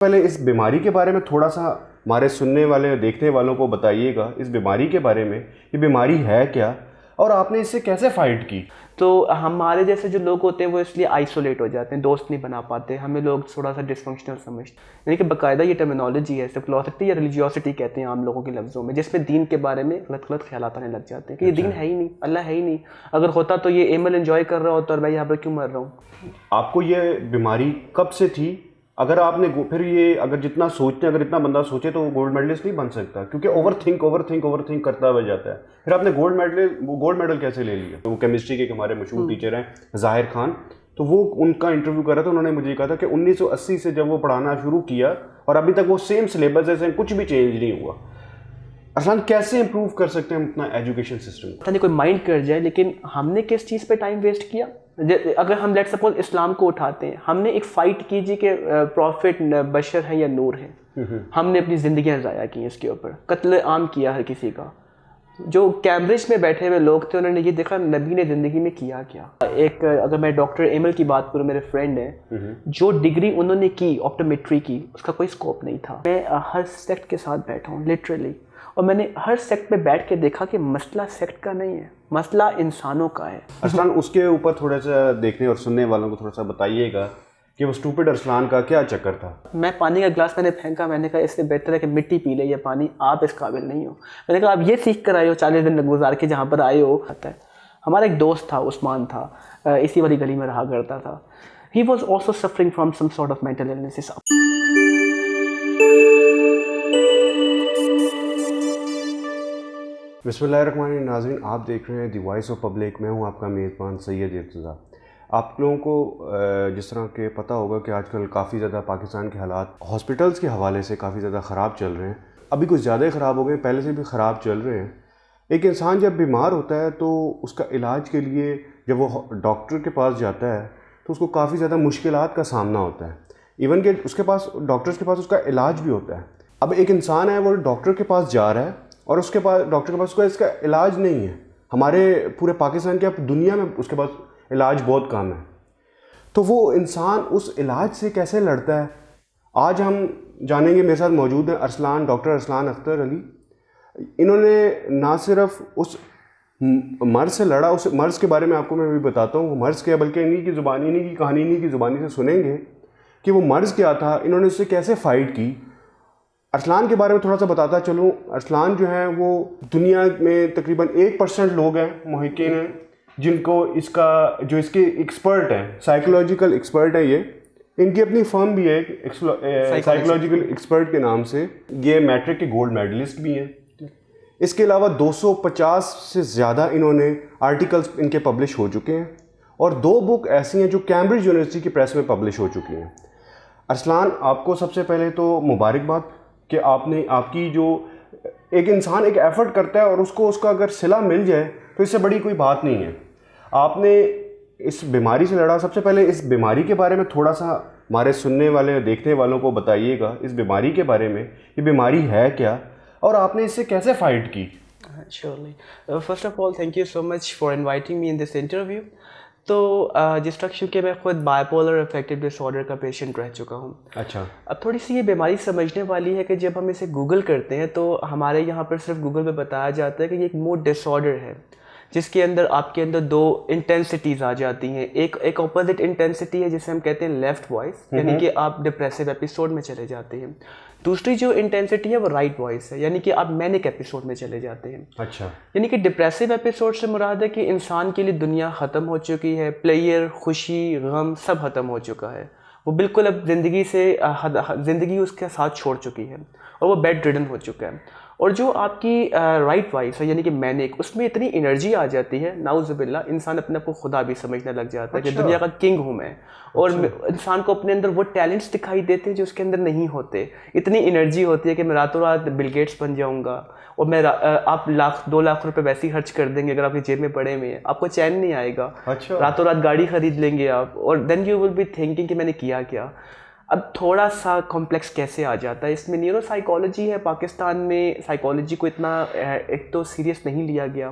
पहले इस बीमारी के बारे में थोड़ा सा हमारे सुनने वाले देखने वालों को बताइएगा, इस बीमारी के बारे में, ये बीमारी है क्या और आपने इससे कैसे फाइट की। तो हमारे जैसे जो लोग होते हैं वो इसलिए आइसोलेट हो जाते हैं, दोस्त नहीं बना पाते, हमें लोग थोड़ा सा डिसफंक्शनल समझते हैं। यानी कि बाकायदा ये टर्मिनोलॉजी है, सेकुलरिटी या रिलीजियोसिटी कहते हैं आम लोगों के लफ्ज़ों में, जिसमें दीन के बारे में गलत गलत ख्याल आने लग जाते हैं कि ये दीन है ही नहीं, अल्लाह है ही नहीं। अगर होता तो ये एमल एंजॉय कर रहा होता और मैं यहाँ पर क्यों मर रहा हूँ। आपको ये बीमारी कब से थी? अगर आपने फिर ये अगर जितना सोचते हैं, अगर इतना बंदा सोचे तो वो गोल्ड मेडलिस्ट नहीं बन सकता, क्योंकि ओवर थिंक करता हुआ जाता है। फिर आपने गोल्ड मेडल कैसे ले लिया? तो वो केमिस्ट्री के हमारे मशहूर टीचर हैं ज़ाहिर खान, तो वो उनका इंटरव्यू कर रहा था, उन्होंने मुझे कहा था कि 1980 से जब वो पढ़ाना शुरू किया और अभी तक वो सेम सिलेबस है, कुछ भी चेंज नहीं हुआ। अरसलान, कैसे इंप्रूव कर सकते हैं हम अपना एजुकेशन सिस्टम? पता नहीं कोई माइंड कर जाए, लेकिन हमने किस चीज़ पे टाइम वेस्ट किया। अगर हम लेट सपोज इस्लाम को उठाते हैं, हमने एक फ़ाइट की जी कि प्रॉफिट बशर है या नूर है। हमने अपनी ज़िंदगियां ज़ाया की इसके ऊपर, कत्ल आम किया हर किसी का। जो कैम्ब्रिज में बैठे हुए लोग थे उन्होंने ये देखा नबी ने ज़िंदगी में किया क्या। एक अगर मैं डॉक्टर एमल की बात करूँ, मेरे फ्रेंड हैं, जो डिग्री उन्होंने की ऑप्टोमेट्री की, उसका कोई स्कोप नहीं था। मैं हर सेक्ट के साथ बैठा हूँ लिटरली, और मैंने हर सेक्ट पे बैठ के देखा कि मसला सेक्ट का नहीं है, मसला इंसानों का है। अरसलान, उसके ऊपर थोड़ा सा देखने और सुनने वालों को थोड़ा सा बताइएगा कि वो स्टूपिड अरसलान का क्या चक्कर था। मैं पानी का गिलास मैंने फेंका, मैंने कहा इससे बेहतर है कि मिट्टी पी ले, ये पानी आप इस काबिल नहीं हो। मैंने कहा आप ये सीख कर आए हो, 40 दिन गुजार के जहाँ पर आए हो। आता है हमारा एक दोस्त था, उस्मान था, इसी वाली गली में रहा करता था। He was also suffering from some sort of mental illness. बिस्मिल्लाहिर्रहमानिर्रहीम। नाज़रीन, आप देख रहे हैं दी वॉइस ऑफ पब्लिक। मैं हूं आपका मेज़बान सैयद इर्तज़ा। आप लोगों को जिस तरह के पता होगा कि आजकल काफ़ी ज़्यादा पाकिस्तान के हालात हॉस्पिटल्स के हवाले से काफ़ी ज़्यादा ख़राब चल रहे हैं। अभी कुछ ज़्यादा ही ख़राब हो गए, पहले से भी ख़राब चल रहे हैं। एक इंसान जब बीमार होता है तो उसका इलाज के लिए जब वो डॉक्टर के पास जाता है तो उसको काफ़ी ज़्यादा मुश्किलात का सामना होता है। इवन कि उसके पास, डॉक्टर्स के पास उसका इलाज भी होता है। अब एक इंसान है, वो डॉक्टर के पास जा रहा है और उसके पास, डॉक्टर के पास उसका इसका इलाज नहीं है। हमारे पूरे पाकिस्तान के, अब दुनिया में उसके पास इलाज बहुत कम है। तो वो इंसान उस इलाज से कैसे लड़ता है, आज हम जानेंगे। मेरे साथ मौजूद हैं अरसलान, डॉक्टर अरसलान अख्तर अली। इन्होंने ना सिर्फ उस मर्ज़ से लड़ा, उस मर्ज़ के बारे में आपको मैं भी बताता हूँ। वो मर्ज़ क्या, बल्कि इन्हीं की ज़ुबानी, इन्हीं की कहानी, इन्हीं की ज़ुबानी से सुनेंगे कि वो मर्ज़ क्या था, इन्होंने उससे कैसे फ़ाइट की। अरसलान के बारे में थोड़ा सा बताता चलूँ। अरसलान जो है वो दुनिया में तकरीबन 1% लोग हैं, मुहिक्किन हैं, जिनको इसके एक्सपर्ट हैं, साइकोलॉजिकल एक्सपर्ट हैं। ये इनकी अपनी फर्म भी है साइकोलॉजिकल एक्सपर्ट के नाम से। ये मैट्रिक के गोल्ड मेडलिस्ट भी हैं। इसके अलावा 250 से ज़्यादा इन्होंने आर्टिकल्स इनके पब्लिश हो चुके हैं और 2 बुक ऐसी हैं जो कैम्ब्रिज यूनिवर्सिटी की प्रेस में पब्लिश हो चुकी हैं। अरसलान, आपको सबसे पहले तो मुबारकबाद कि आपने, आपकी जो एक इंसान एक एफ़र्ट करता है और उसको उसका अगर सिला मिल जाए तो इससे बड़ी कोई बात नहीं है। आपने इस बीमारी से लड़ा। सबसे पहले इस बीमारी के बारे में थोड़ा सा हमारे सुनने वाले देखने वालों को बताइएगा, इस बीमारी के बारे में, ये बीमारी है क्या और आपने इससे कैसे फ़ाइट की। Surely. First of all, thank you so much for inviting me in this interview. तो जिस तरह क्योंकि मैं खुद बाइपोलर अफेक्टिव डिसऑर्डर का पेशेंट रह चुका हूँ। अच्छा। अब थोड़ी सी ये बीमारी समझने वाली है कि जब हम इसे गूगल करते हैं तो हमारे यहाँ पर सिर्फ गूगल पे बताया जाता है कि ये एक मूड डिसऑर्डर है, जिसके अंदर आपके अंदर 2 इंटेंसिटीज़ आ जाती हैं। एक ऑपोजिट इंटेंसिटी है जिसे हम कहते हैं लेफ्ट वॉइस, यानी कि आप डिप्रेसिव एपिसोड में चले जाते हैं। दूसरी जो इंटेंसिटी है वो राइट वॉइस है, यानी कि आप मैनिक एपिसोड में चले जाते हैं। अच्छा। यानी कि डिप्रेसिव एपिसोड से मुराद है कि इंसान के लिए दुनिया ख़त्म हो चुकी है, प्लेयर, खुशी, गम सब ख़त्म हो चुका है। वो बिल्कुल अब ज़िंदगी उसके साथ छोड़ चुकी है और वो बेड रिडन हो चुका है। और जो आपकी राइट वॉइस है यानी कि मैनिक, उसमें इतनी एनर्जी आ जाती है, नाउज़ुबिल्लाह, इंसान अपने आप को खुदा भी समझने लग जाता है कि दुनिया का किंग हूँ मैं। और इंसान को अपने अंदर वो टैलेंट्स दिखाई देते हैं जो उसके अंदर नहीं होते। इतनी एनर्जी होती है कि मैं रातों रात बिल गेट्स बन जाऊँगा और मैं आप 2 लाख रुपए वैसे ही खर्च कर देंगे अगर आपकी जेब में पड़े हुए हैं, आपको चैन नहीं आएगा। अच्छा। रातों रात गाड़ी खरीद लेंगे आप, और then you will be thinking कि मैंने किया क्या। अब थोड़ा सा कॉम्प्लेक्स कैसे आ जाता है इसमें, न्यूरो साइकोलॉजी है। पाकिस्तान में साइकोलॉजी को इतना एक तो सीरियस नहीं लिया गया,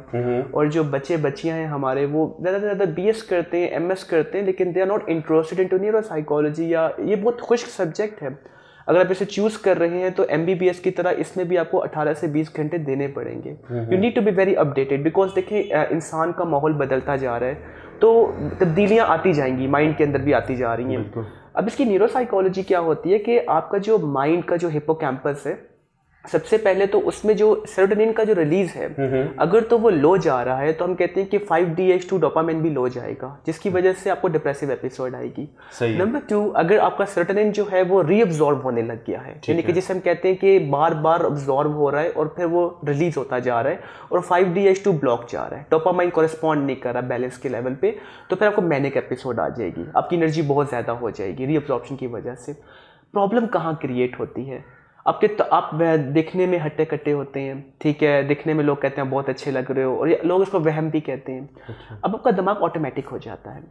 और जो बच्चे बच्चियां हैं हमारे वो ज़्यादा से ज़्यादा BS करते हैं, MS करते हैं, लेकिन they are not interested into neuro psychology, या ये बहुत खुश्क सब्जेक्ट है। अगर आप इसे चूज़ कर रहे हैं तो MBBS की तरह इसमें भी आपको 18 से 20 घंटे देने पड़ेंगे। You need to be very updated, because देखिए इंसान का माहौल बदलता जा रहा है, तो तब्दीलियाँ आती जाएंगी, माइंड के अंदर भी आती जा रही हैं। अब इसकी न्यूरोसाइकोलॉजी क्या होती है कि आपका जो माइंड का जो हिप्पोकैम्पस है, सबसे पहले तो उसमें जो सेरोटोनिन का जो रिलीज है, अगर तो वो लो जा रहा है तो हम कहते हैं कि 5-DH2 डोपामिन भी लो जाएगा, जिसकी वजह से आपको डिप्रेसिव एपिसोड आएगी। नंबर 2, अगर आपका सेरोटोनिन जो है वो रीअब्जॉर्ब होने लग गया है, यानी कि जिसे हम कहते हैं कि बार बार अब्जॉर्ब हो रहा है और फिर वो रिलीज होता जा रहा है, और 5-DH2 ब्लॉक जा रहा है, डोपामाइन कॉरेस्पॉन्ड नहीं कर रहा बैलेंस के लेवल पे, तो फिर आपको मैनिक एपिसोड आ जाएगी, आपकी एनर्जी बहुत ज़्यादा हो जाएगी रीअब्जॉर्प्शन की वजह से। प्रॉब्लम कहाँ क्रिएट होती है? आप दिखने में हट्टे कट्टे होते हैं, ठीक है, दिखने में लोग कहते हैं बहुत अच्छे लग रहे हो, और लोग इसको वहम भी कहते हैं। अब आपका दिमाग ऑटोमेटिक हो जाता है।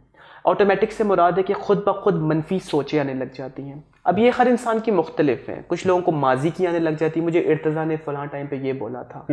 ऑटोमेटिक से मुराद है कि खुद ब खुद मनफी सोचें आने लग जाती हैं। अब ये हर इंसान की मुख्तलिफ हैं, कुछ लोगों को माजी की आने लग जाती है, मुझे इर्तज़ा ने फलां टाइम पे ये बोला था,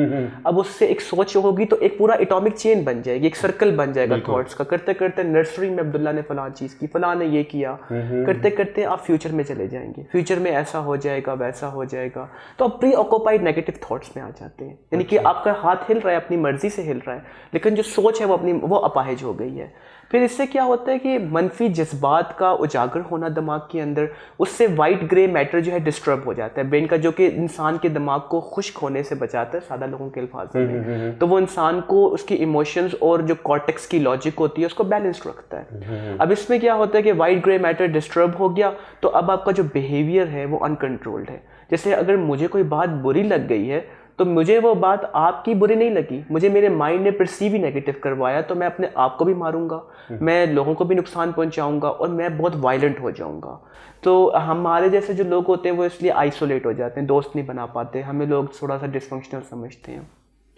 अब उससे एक सोच होगी तो एक पूरा एटॉमिक चेन बन जाएगी, एक सर्कल बन जाएगा थॉट्स का। करते करते नर्सरी में अब्दुल्ला ने फलां चीज़ की, फलां ने ये किया, करते करते आप फ्यूचर में चले जाएंगे, फ्यूचर में ऐसा हो जाएगा, वैसा हो जाएगा, तो आप प्री ऑक्यूपाइड नेगेटिव थॉट्स में आ जाते हैं। यानी कि आपका हाथ हिल रहा है, अपनी मर्जी से हिल रहा है, लेकिन जो सोच है वो अपाहिज हो गई है। फिर इससे क्या होता है कि मनफी जज्बात का उजागर होना दिमाग के अंदर, उससे वाइट ग्रे मैटर जो है डिस्टर्ब हो जाता है ब्रेन का, जो कि इंसान के दिमाग को खुश्क होने से बचाता है, सादा लोगों के अल्फाज में। तो वो इंसान को उसकी इमोशंस और जो कॉर्टेक्स की लॉजिक होती है उसको बैलेंस्ड रखता है। अब इसमें क्या होता है कि वाइट ग्रे मैटर डिस्टर्ब हो गया, तो अब आपका जो बिहेवियर है वो अनकंट्रोल्ड है। जैसे अगर मुझे कोई बात बुरी लग गई है, तो मुझे वो बात आपकी बुरी नहीं लगी, मुझे मेरे माइंड ने परसीव ही नेगेटिव करवाया, तो मैं अपने आप को भी मारूंगा, मैं लोगों को भी नुकसान पहुंचाऊंगा, और मैं बहुत वायलेंट हो जाऊंगा। तो हमारे जैसे जो लोग होते हैं वो इसलिए आइसोलेट हो जाते हैं, दोस्त नहीं बना पाते, हमें लोग थोड़ा सा डिसफंक्शनल समझते हैं।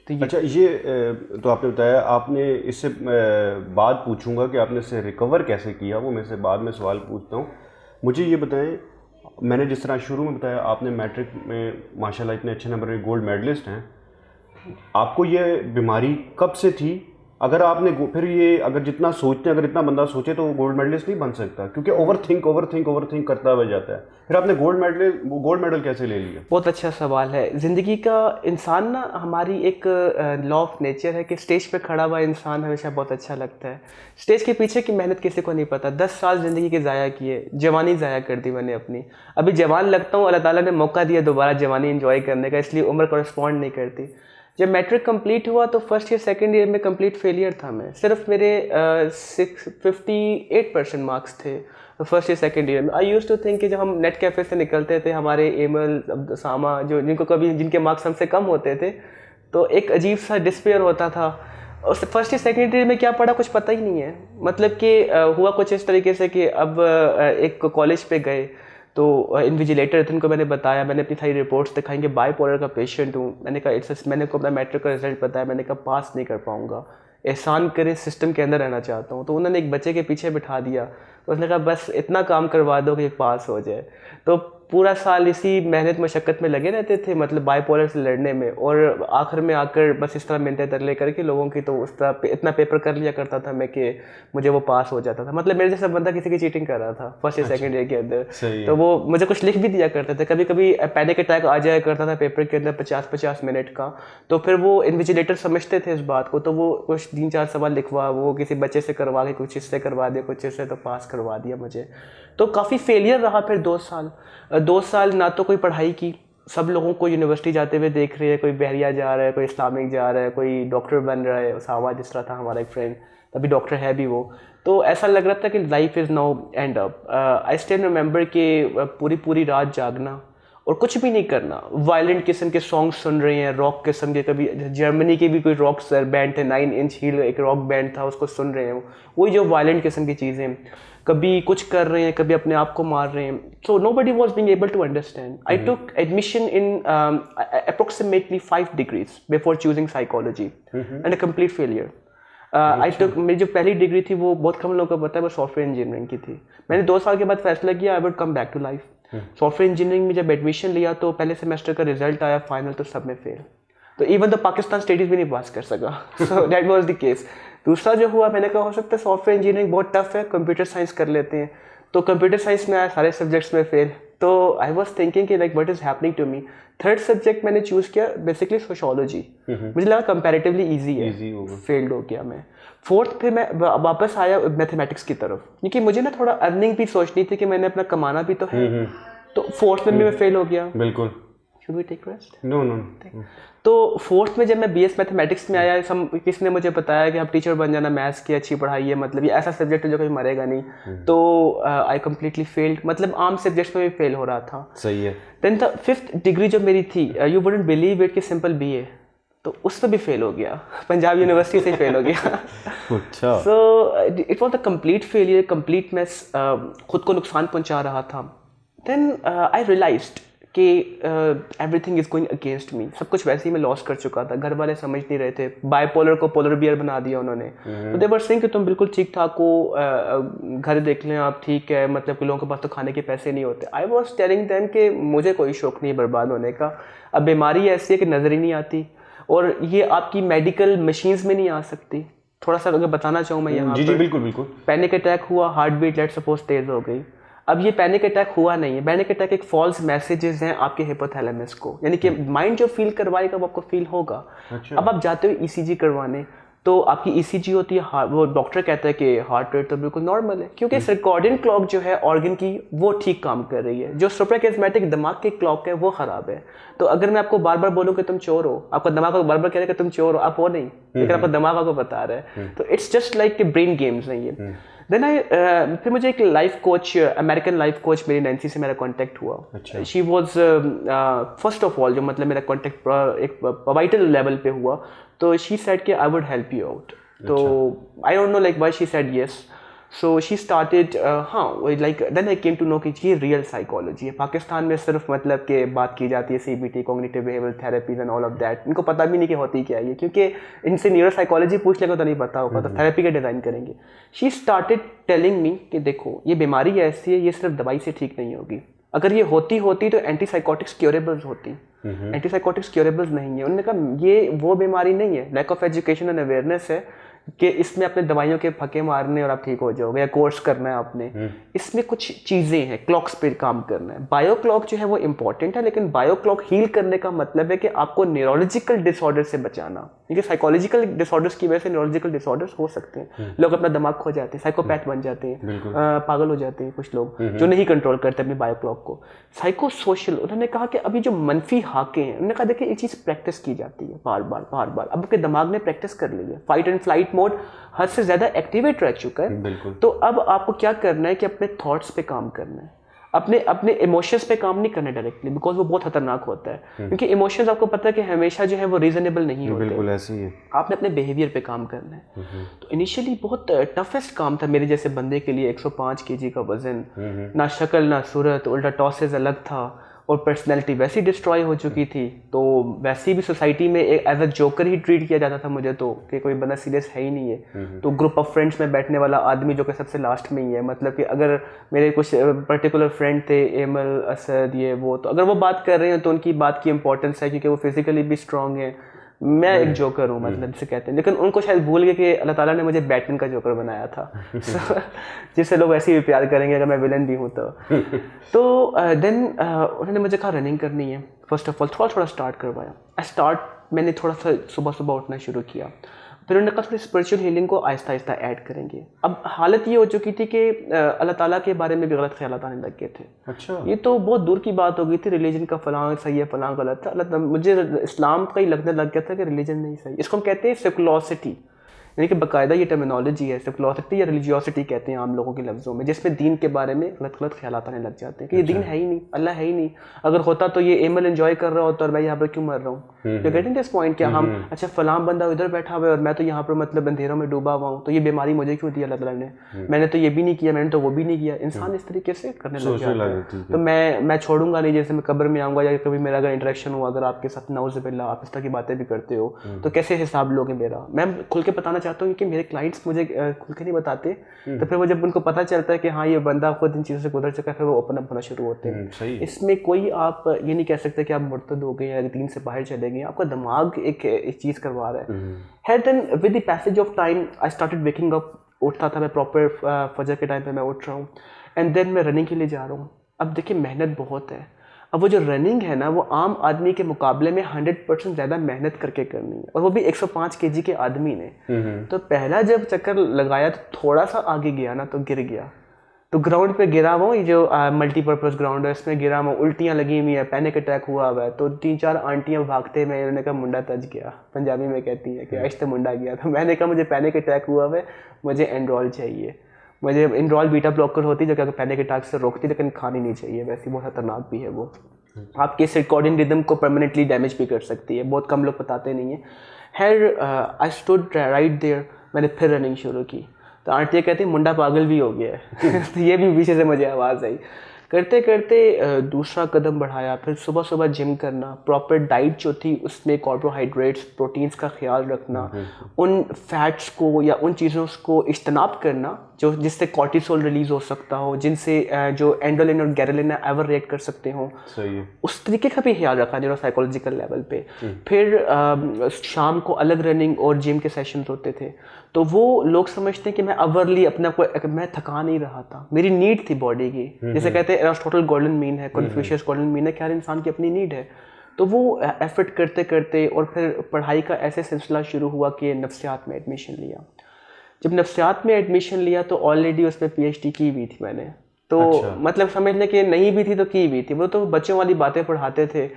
तो अच्छा, ये तो आपने बताया, आपने इससे बात पूछूंगा कि आपने इससे रिकवर कैसे किया, वो मैं से बाद में सवाल पूछता हूँ। मुझे ये बताएं, मैंने जिस तरह शुरू में बताया, आपने मैट्रिक में माशाल्लाह इतने अच्छे नंबर में गोल्ड मेडलिस्ट हैं, आपको ये बीमारी कब से थी? अगर आपने फिर ये अगर जितना सोचते हैं, अगर इतना बंदा सोचे तो वो गोल्ड मेडलिस्ट नहीं बन सकता, क्योंकि ओवर थिंक करता हुआ जाता है। फिर आपने गोल्ड मेडल कैसे ले लिया? बहुत अच्छा सवाल है। ज़िंदगी का इंसान ना, हमारी एक लॉ ऑफ नेचर है कि स्टेज पे खड़ा हुआ इंसान हमेशा बहुत अच्छा लगता है। स्टेज के पीछे की मेहनत किसी को नहीं पता। 10 साल ज़िंदगी के ज़ाया किए, जवानी ज़ाया कर दी मैंने अपनी। अभी जवान लगता हूँ, अल्लाह ताला ने मौका दिया दोबारा जवानी एंजॉय करने का, इसलिए उम्र कॉरेस्पॉन्ड नहीं करती। जब मैट्रिक कंप्लीट हुआ तो फर्स्ट ईयर सेकंड ईयर में कंप्लीट फेलियर था मैं, सिर्फ मेरे 58% मार्क्स थे फर्स्ट ईयर सेकंड ईयर में। आई यूज्ड टू थिंक कि जब हम नेट कैफे से निकलते थे, हमारे एमल सामा जो जिनके मार्क्स हमसे कम होते थे, तो एक अजीब सा डिस्पेयर होता था। और फर्स्ट ईयर सेकंड ईयर में क्या पढ़ा कुछ पता ही नहीं है। मतलब कि हुआ कुछ इस तरीके से कि अब एक कॉलेज पे गए तो इन्विजिलेटर थे, उनको मैंने बताया, मैंने अपनी सारी रिपोर्ट्स दिखाई कि बाईपोलर का पेशेंट हूँ। मैंने कहा मैंने को अपना मैट्रिक का रिजल्ट बताया, मैंने कहा पास नहीं कर पाऊँगा, एहसान करे सिस्टम के अंदर रहना चाहता हूँ। तो उन्होंने एक बच्चे के पीछे बिठा दिया, उसने कहा बस इतना काम करवा दो कि पास हो जाए। तो पूरा साल इसी मेहनत मशक्क़त में लगे रहते थे, मतलब बाईपोलर से लड़ने में, और आखिर में आकर बस इस तरह मिलते तरले करके लोगों की, तो उस तरह इतना पेपर कर लिया करता था मैं कि मुझे वो पास हो जाता था। मतलब मेरे जैसा बंदा किसी की चीटिंग कर रहा था फर्स्ट ईयर सेकंड ईयर के अंदर। तो वो मुझे कुछ लिख भी दिया करते थे, कभी कभी पैनिक अटैक आ जाया करता था पेपर के अंदर 50-50 मिनट का। तो फिर वो इन्विजिलेटर समझते थे इस बात को, तो वो कुछ 3-4 सवाल लिखवा, वो किसी बच्चे से करवा के, कुछ इससे करवा दिया, कुछ इससे, तो पास करवा दिया मुझे। तो काफ़ी फेलियर रहा फिर 2 साल ना तो कोई पढ़ाई की, सब लोगों को यूनिवर्सिटी जाते हुए देख रहे हैं, कोई बहरिया जा रहा है, कोई इस्लामिक जा रहा है, कोई डॉक्टर बन रहा है, सावा जिस तरह था हमारा एक फ्रेंड, अभी डॉक्टर है भी वो। तो ऐसा लग रहा था कि life is now and up. I still remember कि पूरी रात जागना और कुछ भी नहीं करना, वायलेंट किस्म के सॉन्ग सुन रहे हैं, रॉक किस्म के, कभी जर्मनी के भी कोई रॉक बैंड थे, 9 इंच हील एक रॉक बैंड था, उसको सुन रहे हैं, वही जो वायलेंट किस्म की चीज़ें, कभी कुछ कर रहे हैं, कभी अपने आप को मार रहे हैं। सो nobody was being able to understand. I took admission in approximately 5 degrees before choosing psychology and a complete failure. I took, मेरी जो पहली डिग्री थी वो बहुत कम लोगों को पता है, वो सॉफ्टवेयर इंजीनियरिंग की थी। मैंने 2 साल के बाद फैसला किया I would come back to life. Software engineering में जब एडमिशन लिया तो पहले सेमेस्टर का रिजल्ट आया, फाइनल तो सब में फेल, तो इवन तो पाकिस्तान स्टडीज़ भी नहीं पास कर सका। So that was the case. दूसरा जो हुआ, मैंने कहा हो सकता है सॉफ्टवेयर इंजीनियरिंग बहुत टफ है, कंप्यूटर साइंस कर लेते हैं, तो कंप्यूटर साइंस में आया, सारे सब्जेक्ट्स में फेल, तो आई वॉज थिंकिंग कि like what is happening to me. Third subject मैंने चूज़ किया बेसिकली सोशोलॉजी, मुझे लगा कंपैरेटिवली ईजी है, फेल्ड हो गया मैं। फोर्थ पे मैं वापस आया मैथमेटिक्स की तरफ, क्योंकि मुझे ना थोड़ा अर्निंग भी सोचनी थी कि मैंने अपना कमाना भी तो है। तो फोर्थ में भी मैं फेल हो गया। बिल्कुल। Should we take rest? No no. तो फोर्थ में जब मैं बीएस मैथमेटिक्स में आया, किसी ने मुझे बताया कि आप टीचर बन जाना, मैथ्स की अच्छी पढ़ाई है, मतलब ये ऐसा सब्जेक्ट है जो कभी मरेगा नहीं। तो आई कम्प्लीटली फेल्ड, मतलब आम सब्जेक्ट्स में भी फेल हो रहा था। सही है। देन द फिफ्थ डिग्री जो मेरी थी, यू वुडंट बिलीव इट कि सिंपल बीए, तो उसमें भी फेल हो गया, पंजाब यूनिवर्सिटी से फेल हो गया। अच्छा। So it was a complete failure, complete mess, खुद को नुकसान पहुंचा रहा था। देन आई रियलाइज्ड कि everything is going against me, सब कुछ वैसे ही मैं लॉस कर चुका था। घर वाले समझ नहीं रहे थे, बाइपोलर को पोलर बियर बना दिया उन्होंने। तो दे वर सेइंग कि तुम बिल्कुल ठीक ठाक हो, घर देख लें आप, ठीक है, मतलब कि लोगों के पास तो खाने के पैसे नहीं होते। आई वॉज टेलिंग देम कि मुझे कोई शौक नहीं बर्बाद होने का। अब बीमारी ऐसी है कि नज़र ही नहीं आती, और ये आपकी मेडिकल मशीन्स में नहीं आ सकती। थोड़ा सा अगर बताना चाहूँ मैं यहाँ जी बिल्कुल बिल्कुल। पैनिक अटैक हुआ, हार्ट बीट लेट सपोज तेज हो गई। अब ये पैनिक अटैक हुआ नहीं है, पैनिक अटैक एक फॉल्स मैसेजेस हैं आपके हिपोथैलेमस को, यानी कि माइंड जो फील करवाएगा वो आपको फील होगा। अच्छा। अब आप जाते हो ईसीजी करवाने, तो आपकी ईसीजी होती है, वो डॉक्टर कहता है कि हार्ट रेट तो बिल्कुल नॉर्मल है, क्योंकि सर्कैडियन क्लॉक जो है ऑर्गन की वो ठीक काम कर रही है। जो सुप्राकिस्मेटिक दिमाग की क्लॉक है वो खराब है। तो अगर मैं आपको बार बार बोलूँ कि तुम चोर हो, आपका दिमाग को बार बार कह रहा है कि तुम चोर हो, आप हो नहीं, लेकिन आपका दिमाग आपको बता रहा है। तो it's just like brain games हैं ये। देन फिर मुझे एक life coach, American life coach मेरी नैन्सी से मेरा कांटेक्ट हुआ। अच्छा। She was first of all, जो मतलब मेरा कांटेक्ट एक वाइटल लेवल पे हुआ, तो शी सेड कि I would help you out. तो I don't know like why she said yes. So she started, हाँ, like then I came to know कि ये रियल साइकोलॉजी है। पाकिस्तान में सिर्फ मतलब कि बात की जाती है CBT, cognitive behavioural therapies and all of that, इनको पता भी नहीं कि होती क्या है, क्योंकि इनसे न्यूरो साइकोलॉजी पूछ लेगा तो नहीं पता होगा, तो थेरेपी का डिज़ाइन करेंगे। शी स्टार्टेड टेलिंग मी कि देखो ये बीमारी ऐसी है, ये सिर्फ दवाई से ठीक नहीं होगी। अगर ये होती तो एंटीसाइकोटिक्स क्योरेबल्स होती, एंटीसाइकोटिक्स क्योरेबल्स नहीं है। उन्होंने कहा ये वो बीमारी नहीं है, lack of education and awareness है कि इसमें अपने दवाइयों के फके मारने और आप ठीक हो जाओगे, या कोर्स करना है आपने। इसमें कुछ चीज़ें हैं, क्लॉक्स पे काम करना है। बायो क्लॉक जो है वो इंपॉर्टेंट है, लेकिन बायो क्लॉक हील करने का मतलब है कि आपको न्यूरोलॉजिकल डिसऑर्डर से बचाना, क्योंकि साइकोलॉजिकल डिसऑर्डर्स की वजह से न्यूरोलॉजिकल डिसऑर्डर्स हो सकते हैं। लोग अपना दिमाग खो जाते हैं, साइकोपैथ बन जाते हैं, पागल हो जाते हैं कुछ लोग जो नहीं कंट्रोल करते अपनी बायो क्लॉक को। साइको सोशल, उन्होंने कहा कि अभी जो मनफी हाके हैं, उन्होंने कहा देखिए ये चीज़ प्रैक्टिस की जाती है बार बार। अब आपके दिमाग ने प्रैक्टिस कर ली है, फाइट एंड फ्लाइट मोड हद से ज़्यादा एक्टिवेट रह चुका है। बिल्कुल। तो अब आपको क्या करना है कि अपने थॉट्स पे काम करना है, अपने इमोशंस पे काम नहीं करना डायरेक्टली, बिकॉज वो बहुत खतरनाक होता है। क्योंकि इमोशंस आपको पता है कि हमेशा जो है वो रीजनेबल नहीं होते। बिल्कुल ऐसे ही है। आपने अपने बिहेवियर पे काम करना है। तो इनिशियली बहुत टफेस्ट काम था मेरे जैसे बंदे के लिए। 105 kg का वजन, ना शक्ल ना सूरत, उल्टा टॉसेस अलग था, और पर्सनैलिटी वैसी डिस्ट्रॉय हो चुकी थी। तो वैसी भी सोसाइटी में एक एज अ जोकर ही ट्रीट किया जाता था मुझे, तो कि कोई बंदा सीरियस है ही नहीं है। तो ग्रुप ऑफ फ्रेंड्स में बैठने वाला आदमी जो कि सबसे लास्ट में ही है, मतलब कि अगर मेरे कुछ पर्टिकुलर फ्रेंड थे, एमल, असद, ये वो, तो अगर वो बात कर रहे हैं तो उनकी बात की इंपॉर्टेंस है, क्योंकि वो फिजिकली भी स्ट्रांग है। मैं एक जोकर हूँ, मतलब जिसे कहते हैं, लेकिन उनको शायद भूल गए कि अल्लाह ताला ने मुझे बैटमैन का जोकर बनाया था। जिससे लोग ऐसे भी प्यार करेंगे अगर मैं विलन भी हूँ तो देन उन्होंने मुझे कहा रनिंग करनी है। फर्स्ट ऑफ ऑल थोड़ा स्टार्ट करवाया। मैंने थोड़ा सा सुबह उठना शुरू किया। फिर उन्होंने कहा थोड़ी स्पिरिचुअल हीलिंग को आहिस्ता आहिस्ता ऐड करेंगे। अब हालत ये हो चुकी थी कि अल्लाह ताला के बारे में भी गलत ख्याल आने लग गए थे। अच्छा। ये तो बहुत दूर की बात हो गई थी, रिलीजन का फलां सही है फलां गलत है। मुझे इस्लाम का ही लगने लग गया था कि रिलीजन नहीं सही। इसको हम कहते हैं सेकुलरिटी, यानी कि बाकायदा ये टर्मिनोलॉजी है, सेकुलरिटी या रिलीजियोसिटी कहते हैं आम लोगों के लफ्ज़ों में, जिसमें दीन के बारे में गलत ख्यालात आने लग जाते हैं कि ये दीन है ही नहीं, अल्लाह है ही नहीं। अगर होता तो ये एमल एंजॉय कर रहा होता और मैं यहाँ पर क्यों मर रहा हूँ। You getting this point? क्या हम अच्छा फलां बंदा इधर बैठा हुआ है और मैं तो यहाँ पर मतलब अंधेरों में डूबा हुआ हूँ, तो ये बीमारी मुझे क्यों दी अल्लाह ताला ने? मैंने तो ये भी नहीं किया, मैंने तो वो भी नहीं किया। इंसान इस तरीके से करने लग जाता है। तो मैं छोड़ूंगा नहीं, जैसे मैं कब्र में आऊँगा या कभी मेरा अगर इंटरेक्शन हुआ अगर आपके साथ, नाउज़ुबिल्लाह, आप इस तरह की बातें भी करते हो तो कैसे हिसाब लोगे मेरा? मैं खुल के बताना चाहता हूँ, क्योंकि मेरे क्लाइंट्स मुझे खुल के नहीं बताते। तो फिर वो जब उनको पता चलता है कि हाँ ये बंदा खुद इन चीज़ों से गुजर चुका है, फिर वो ओपन अप होना शुरू होते हैं। इसमें कोई आप ये नहीं कह सकते कि आप मुर्तद हो गए या दीन से बाहर चले गए, आपका दिमाग एक चीज़ करवा रहा है। Then with the passage of time I started waking up. उठता था मैं प्रॉपर फजर के टाइम पे मैं उठ रहा हूँ, एंड देन मैं रनिंग के लिए जा रहा हूँ। अब देखिए मेहनत बहुत है। अब वो जो रनिंग है ना, वो आम आदमी के मुकाबले में 100% ज़्यादा मेहनत करके करनी है, और वो भी 105 केजी के आदमी ने। तो पहला जब चक्कर लगाया तो थोड़ा सा आगे गया ना तो गिर गया। तो ग्राउंड पे गिरा हुआ, ये जो मल्टीपर्पज़ ग्राउंड है इसमें गिरा हुआ, उल्टियाँ लगी हुई है, पैनिक अटैक हुआ हुआ है। तो 3-4 आंटियाँ भागते में, उन्होंने कहा मुंडा तज गया, पंजाबी में कहती है कि आज तो मुंडा गया। तो मैंने कहा मुझे पैनिक अटैक हुआ हुआ है, मुझे एंड्रॉल चाहिए। मुझे एंड्रॉल बीटा ब्लॉकर होती है जो कि पैनिक अटैक से रोकती, लेकिन खानी नहीं चाहिए, वैसे बहुत खतरनाक भी है वो, आपके सर्कैडियन रिदम को परमानेंटली डैमेज भी कर सकती है, बहुत कम लोग बताते नहीं है। खैर आई स्टूड राइट देयर, मैंने फिर रनिंग शुरू की। तो आंटी कहती मुंडा पागल भी हो गया है तो ये भी पीछे से मुझे आवाज़ आई। करते करते दूसरा कदम बढ़ाया, फिर सुबह सुबह जिम करना, प्रॉपर डाइट जो थी उसमें कार्बोहाइड्रेट्स, प्रोटीन्स का ख्याल रखना, उन फैट्स को या उन चीज़ों को इज्तनाब करना जो जिससे कॉर्टिसोल रिलीज़ हो सकता हो, जिनसे जो एंडोलिन और गैरोलिन एवर रिएक्ट कर सकते हों। सही है। उस तरीके का भी ख्याल रखा न्यूरो साइकोलॉजिकल लेवल पे। फिर शाम को अलग रनिंग और जिम के सेशंस होते थे। तो वो लोग समझते हैं कि मैं अवरली अपने को, मैं थका नहीं रहा था, मेरी नीड थी बॉडी की। जैसे कहते हैं एरिस्टोटल गोल्डन मीन है, कन्फ्यूशियस गोल्डन मीन है कि हर इंसान की अपनी नीड है। तो वो एफर्ट करते करते और फिर पढ़ाई का ऐसे सिलसिला शुरू हुआ कि नफ्सियात में एडमिशन लिया। जब नफ्सियात में एडमिशन लिया तो ऑलरेडी उसमें पीएचडी की हुई थी मैंने। तो अच्छा। मतलब समझ लें कि नहीं भी थी तो की भी थी। वो तो बच्चों वाली बातें पढ़ाते थे।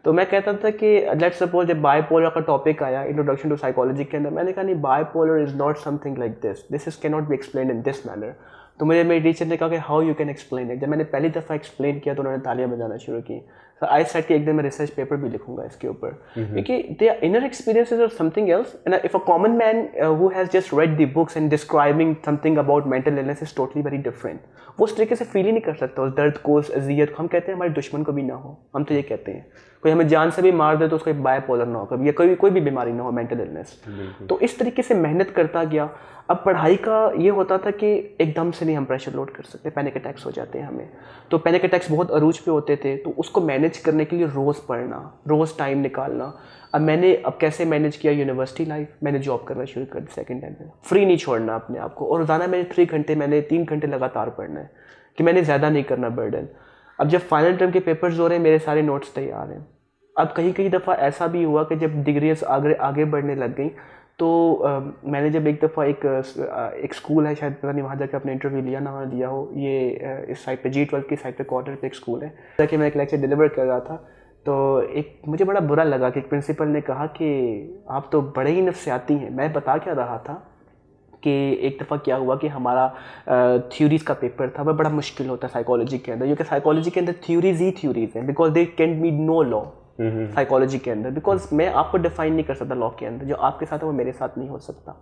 तो मैं कहता था कि लेट्स सपोज जब बायपोलर का टॉपिक आया इंट्रोडक्शन टू साइकोलॉजी के अंदर, मैंने कहा नहीं, bipolar is not something like this is can not be explain in this manner. तो मुझे मेरी टीचर ने कहा कि how you can explain it. जब मैंने पहली दफ़ा एक्सप्लेन किया तो उन्होंने तालियां बजाना शुरू की। तो आई सेड कि एक दिन मैं रिसर्च पेपर भी लिखूंगा इसके ऊपर, क्योंकि they inner experiences are something else, and if a common man who has just read the books and describing something about mental illness is totally very different. वो उस तरीके से फील ही नहीं कर सकता उस दर्द को, उस अजियत। हम कहते हैं हमारे दुश्मन को भी ना हो, हम तो ये कहते हैं कोई हमें जान से भी मार दे तो उसको बायपोलर ना हो कभी, या कोई भी बीमारी ना हो, मेंटल इलनेस। तो इस तरीके से मेहनत करता गया। अब पढ़ाई का ये होता था कि एकदम से नहीं हम प्रेशर लोड कर सकते, पैनिक अटैक्स हो जाते हैं हमें। तो पैनिक अटैक्स बहुत अरूज पे होते थे, तो उसको मैनेज करने के लिए रोज़ पढ़ना, रोज़ टाइम निकालना। अब मैंने कैसे मैनेज किया यूनिवर्सिटी लाइफ, मैंने जॉब करना शुरू कर दी सेकंड टाइम में। फ्री नहीं छोड़ना अपने आप को, और रोज़ाना मैंने 3 घंटे लगातार पढ़ना है कि मैंने ज़्यादा नहीं करना बर्डन। अब जब फाइनल टर्म के पेपर्स हो रहे हैं, मेरे सारे नोट्स तैयार हैं। अब कहीं दफ़ा ऐसा भी हुआ कि जब डिग्रीज आगे बढ़ने लग गई तो मैंने जब एक दफ़ा एक स्कूल है, शायद पता नहीं वहाँ जाकर अपने इंटरव्यू लिया ना लिया हो, ये इस साइड पे G12 की साइड पे क्वार्टर पे एक स्कूल है, जाके मैं एक लेक्चर डिलीवर कर रहा था। तो एक मुझे बड़ा बुरा लगा कि एक प्रिंसिपल ने कहा कि आप तो बड़े ही नफ्सियाती हैं। मैं बता क्या रहा था कि एक दफ़ा क्या हुआ कि हमारा थ्योरीज़ का पेपर था, वह बड़ा मुश्किल होता है साइकोलॉजी के अंदर, क्योंकि साइकोलॉजी के अंदर थ्योरीज़ ही थ्योरीज़ हैं, because they can be no law psychology के अंदर, बिकॉज मैं आपको डिफाइन नहीं कर सकता लॉ के अंदर, जो आपके साथ है वो मेरे साथ नहीं हो सकता।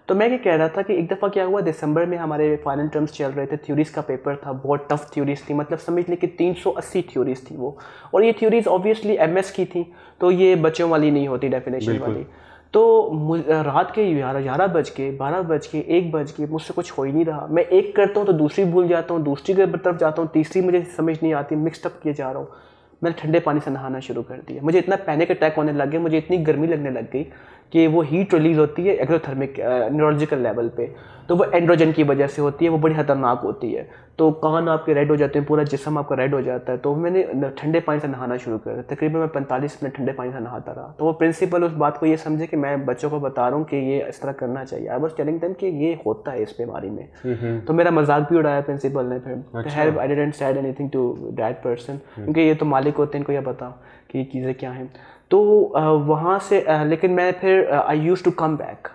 तो मैं ये कह रहा था कि एक दफ़ा क्या हुआ, दिसंबर में हमारे फाइनल टर्म्स चल रहे थे, थ्योरीज़ का पेपर था, बहुत टफ थ्योरीज़ थी, मतलब समझ लें कि 380 थ्योरीज़ थी वो, और ये थ्योरीज़ ऑब्वियसली एमएस की थी, तो ये बच्चों वाली नहीं होती, डेफिनेशन वाली। तो रात के 11 बज के 12 बज के 1 बज के मुझसे कुछ हो ही नहीं रहा। मैं एक करता हूँ तो दूसरी भूल जाता हूँ, दूसरी की तरफ जाता हूँ, तीसरी मुझे समझ नहीं आती, मिक्सअप किए जा रहा हूँ। मैंने ठंडे पानी से नहाना शुरू कर दिया। मुझे इतना पैनिक अटैक होने लग गया, मुझे इतनी गर्मी लगने लग गई कि वो हीट रिलीज़ होती है एक्सोथर्मिक न्यूरोलॉजिकल लेवल पे, तो वो एंड्रोजन की वजह से होती है, वो बड़ी ख़तरनाक होती है। तो कान आपके रेड हो जाते हैं, पूरा जिस्म आपका रेड हो जाता है। तो मैंने ठंडे पानी से नहाना शुरू कर दिया। तकरीबन मैं 45 मिनट ठंडे पानी से नहाता रहा। तो वो प्रिंसिपल उस बात को ये समझे कि मैं बच्चों को बता रहा हूँ कि ये इस तरह करना चाहिए। आई वाज टेलिंग देम कि ये होता है इस बीमारी में। तो मेरा मजाक भी उड़ाया प्रिंसिपल ने फिर। खैर I didn't said anything to that person, क्योंकि ये तो मालिक होते हैं, इनको यह पता कि ये चीज़ें क्या हैं। तो वहाँ से लेकिन मैं फिर आई यूज़ टू कम बैक,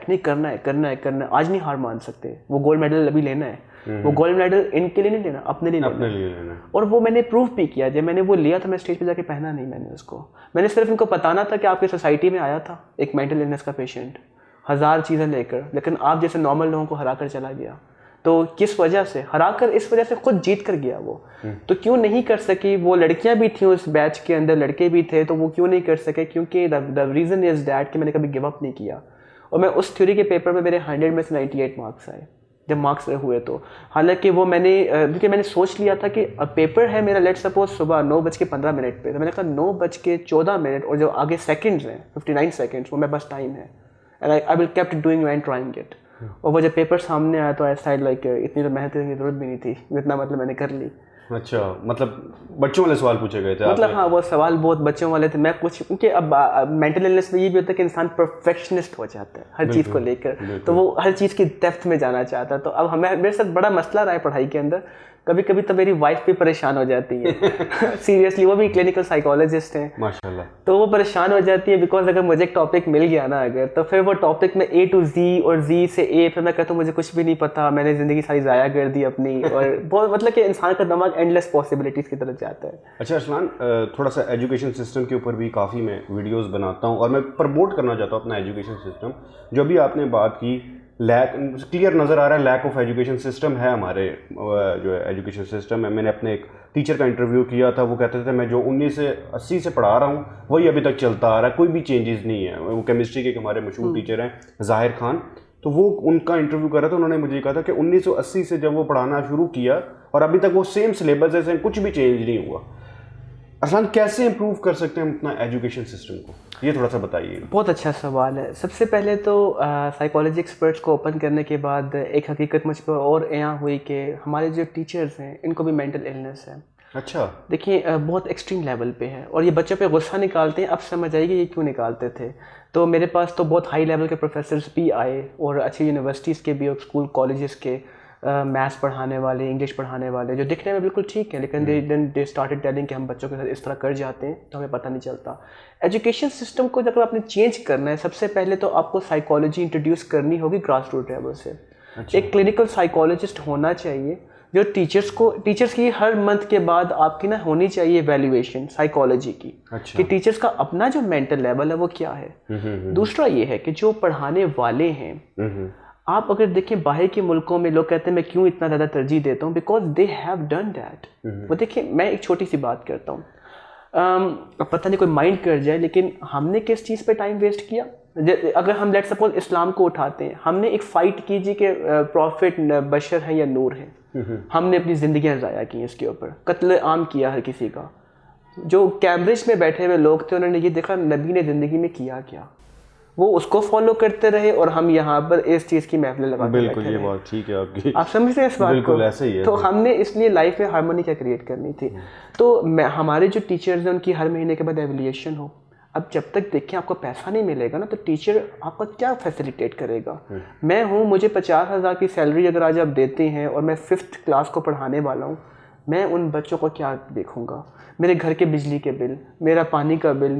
नहीं करना है, आज नहीं हार मान सकते। वो गोल्ड मेडल अभी लेना है, वो गोल्ड मेडल इनके लिए नहीं लेना, अपने लिए लेना। और वो मैंने प्रूफ भी किया। जब मैंने वो लिया था, मैं स्टेज पे जाके पहना नहीं मैंने उसको। मैंने सिर्फ इनको बताना था कि आपकी सोसाइटी में आया था एक मेंटल इलनेस का पेशेंट, 1000 चीज़ें लेकर, लेकिन आप जैसे नॉर्मल लोगों को हरा कर चला गया। तो किस वजह से हरा कर, इस वजह से खुद जीत कर गया वो। तो क्यों नहीं कर सकी? वो लड़कियां भी थी उस बैच के अंदर, लड़के भी थे, तो वो क्यों नहीं कर सके? क्योंकि द रीज़न इज़ दैट कि मैंने कभी गिव अप नहीं किया। और मैं उस थ्योरी के पेपर में मेरे 100 में से 98 मार्क्स आए जब मार्क्स हुए। तो हालांकि वो मैंने क्योंकि मैंने सोच लिया था कि अब पेपर है मेरा, लेट सपोज सुबह 9:15 पे, तो मैंने कहा 9:14 और जो आगे सेकंड्स हैं 59 सेकंड्स, वो मेरे पास टाइम है, and I will kept doing and trying it. और वो जब पेपर सामने आया तो ऐसा लाइक इतनी तो मेहनत करने की जरूरत भी नहीं थी, जितना मतलब मैंने कर ली। अच्छा, मतलब बच्चों वाले सवाल पूछे गए थे मतलब आपने? हाँ, वो सवाल बहुत बच्चों वाले थे। मैं कुछ, क्योंकि अब मेंटल इलनेस में ये भी होता है कि इंसान परफेक्शनिस्ट हो जाता है हर चीज़ को लेकर, तो वो हर चीज़ की डेप्थ में जाना चाहता है। तो अब हमें, मेरे साथ बड़ा मसला रहा है पढ़ाई के अंदर। कभी कभी तो मेरी वाइफ भी परेशान हो जाती है सीरियसली, वो भी क्लिनिकल साइकोलॉजिस्ट हैं, माशाल्लाह। तो वो परेशान हो जाती है बिकॉज अगर मुझे एक टॉपिक मिल गया ना अगर, तो फिर वो टॉपिक में A to Z और Z से A, फिर मैं कहता हूँ मुझे कुछ भी नहीं पता, मैंने ज़िंदगी सारी ज़ाया कर दी अपनी। और बहुत मतलब कि इंसान का दिमाग एंडलेस पॉसिबिलिटीज़ की तरफ जाता है। अच्छा अरसलान, थोड़ा सा एजुकेशन सिस्टम के ऊपर भी काफ़ी मैं वीडियोस बनाता हूँ और मैं प्रमोट करना चाहता हूँ अपना एजुकेशन सिस्टम। जो भी आपने बात की, लैक क्लियर नज़र आ रहा है, लैक ऑफ एजुकेशन सिस्टम है हमारे जो है एजुकेशन सिस्टम है। मैंने अपने एक टीचर का इंटरव्यू किया था, वो कहते थे मैं जो 1980 से पढ़ा रहा हूँ वही अभी तक चलता आ रहा है, कोई भी चेंजेस नहीं है। वो केमिस्ट्री के हमारे मशहूर टीचर हैं ज़ाहिर खान, तो वो उनका इंटरव्यू कर रहा था। उन्होंने मुझे कहा था कि 1980 से जब वो पढ़ाना शुरू किया और अभी तक वो सेम सिलेबस है, कुछ भी चेंज नहीं हुआ। अरसलान, कैसे इम्प्रूव कर सकते हैं अपना एजुकेशन सिस्टम को, ये थोड़ा सा बताइए। बहुत अच्छा सवाल है। सबसे पहले तो साइकोलॉजी एक्सपर्ट्स को ओपन करने के बाद एक हकीकत मुझ पर और यहाँ हुई कि हमारे जो टीचर्स हैं इनको भी मेंटल इलनेस है। अच्छा। देखिए बहुत एक्सट्रीम लेवल पे है और ये बच्चों पे गुस्सा निकालते हैं। अब समझ आएगी ये क्यों निकालते थे। तो मेरे पास तो बहुत हाई लेवल के प्रोफेसर्स भी आए और अच्छी यूनिवर्सिटीज़ के भी और स्कूल कॉलेजेस के मैथ्स पढ़ाने वाले, इंग्लिश पढ़ाने वाले, जो दिखने में बिल्कुल ठीक है, लेकिन दे स्टार्टेड टेलिंग कि हम बच्चों के साथ इस तरह कर जाते हैं तो हमें पता नहीं चलता। एजुकेशन सिस्टम को जब आपने चेंज करना है, सबसे पहले तो आपको साइकोलॉजी इंट्रोड्यूस करनी होगी ग्रास रूट लेवल से। एक क्लिनिकल साइकोलॉजिस्ट होना चाहिए जो टीचर्स की हर मंथ के बाद आपकी ना होनी चाहिए वैल्यूएशन साइकोलॉजी की। अच्छा। कि टीचर्स का अपना जो मेंटल लेवल है वो क्या है। दूसरा ये है कि जो पढ़ाने वाले हैं, आप अगर देखें बाहर के मुल्कों में लोग कहते हैं मैं क्यों इतना ज़्यादा तरजीह देता हूँ, because they have done that. वो देखिए, मैं एक छोटी सी बात करता हूँ, पता नहीं कोई माइंड कर जाए, लेकिन हमने किस चीज़ पे टाइम वेस्ट किया। अगर हम लेट सपोज इस्लाम को उठाते हैं, हमने एक फ़ाइट की जी कि प्रॉफिट बशर है या नूर है, हमने अपनी ज़िंदगियाँ ज़ाया की इसके ऊपर, कत्ल आम किया हर किसी का। जो कैम्ब्रिज में बैठे हुए लोग थे उन्होंने ये देखा नबी ने ज़िंदगी में किया क्या, वो उसको फॉलो करते रहे और हम यहाँ पर इस चीज़ की महफिल लगा के बिल्कुल, बैठे ये रहे। बात ठीक है आपकी। आप समझते हैं इस बात को? बिल्कुल ऐसे ही है। तो हमने इसलिए लाइफ में हार्मोनी क्या क्रिएट करनी थी। तो हमारे जो टीचर्स हैं उनकी हर महीने के बाद एवल्यूएशन हो। अब जब तक देखें आपको पैसा नहीं मिलेगा ना, तो टीचर आपका क्या फैसिलिटेट करेगा। मैं हूँ, मुझे 50,000 की सैलरी अगर आज आप देते हैं और मैं 5th क्लास को पढ़ाने वाला हूँ, मैं उन बच्चों को क्या देखूंगा। मेरे घर के बिजली के बिल, मेरा पानी का बिल,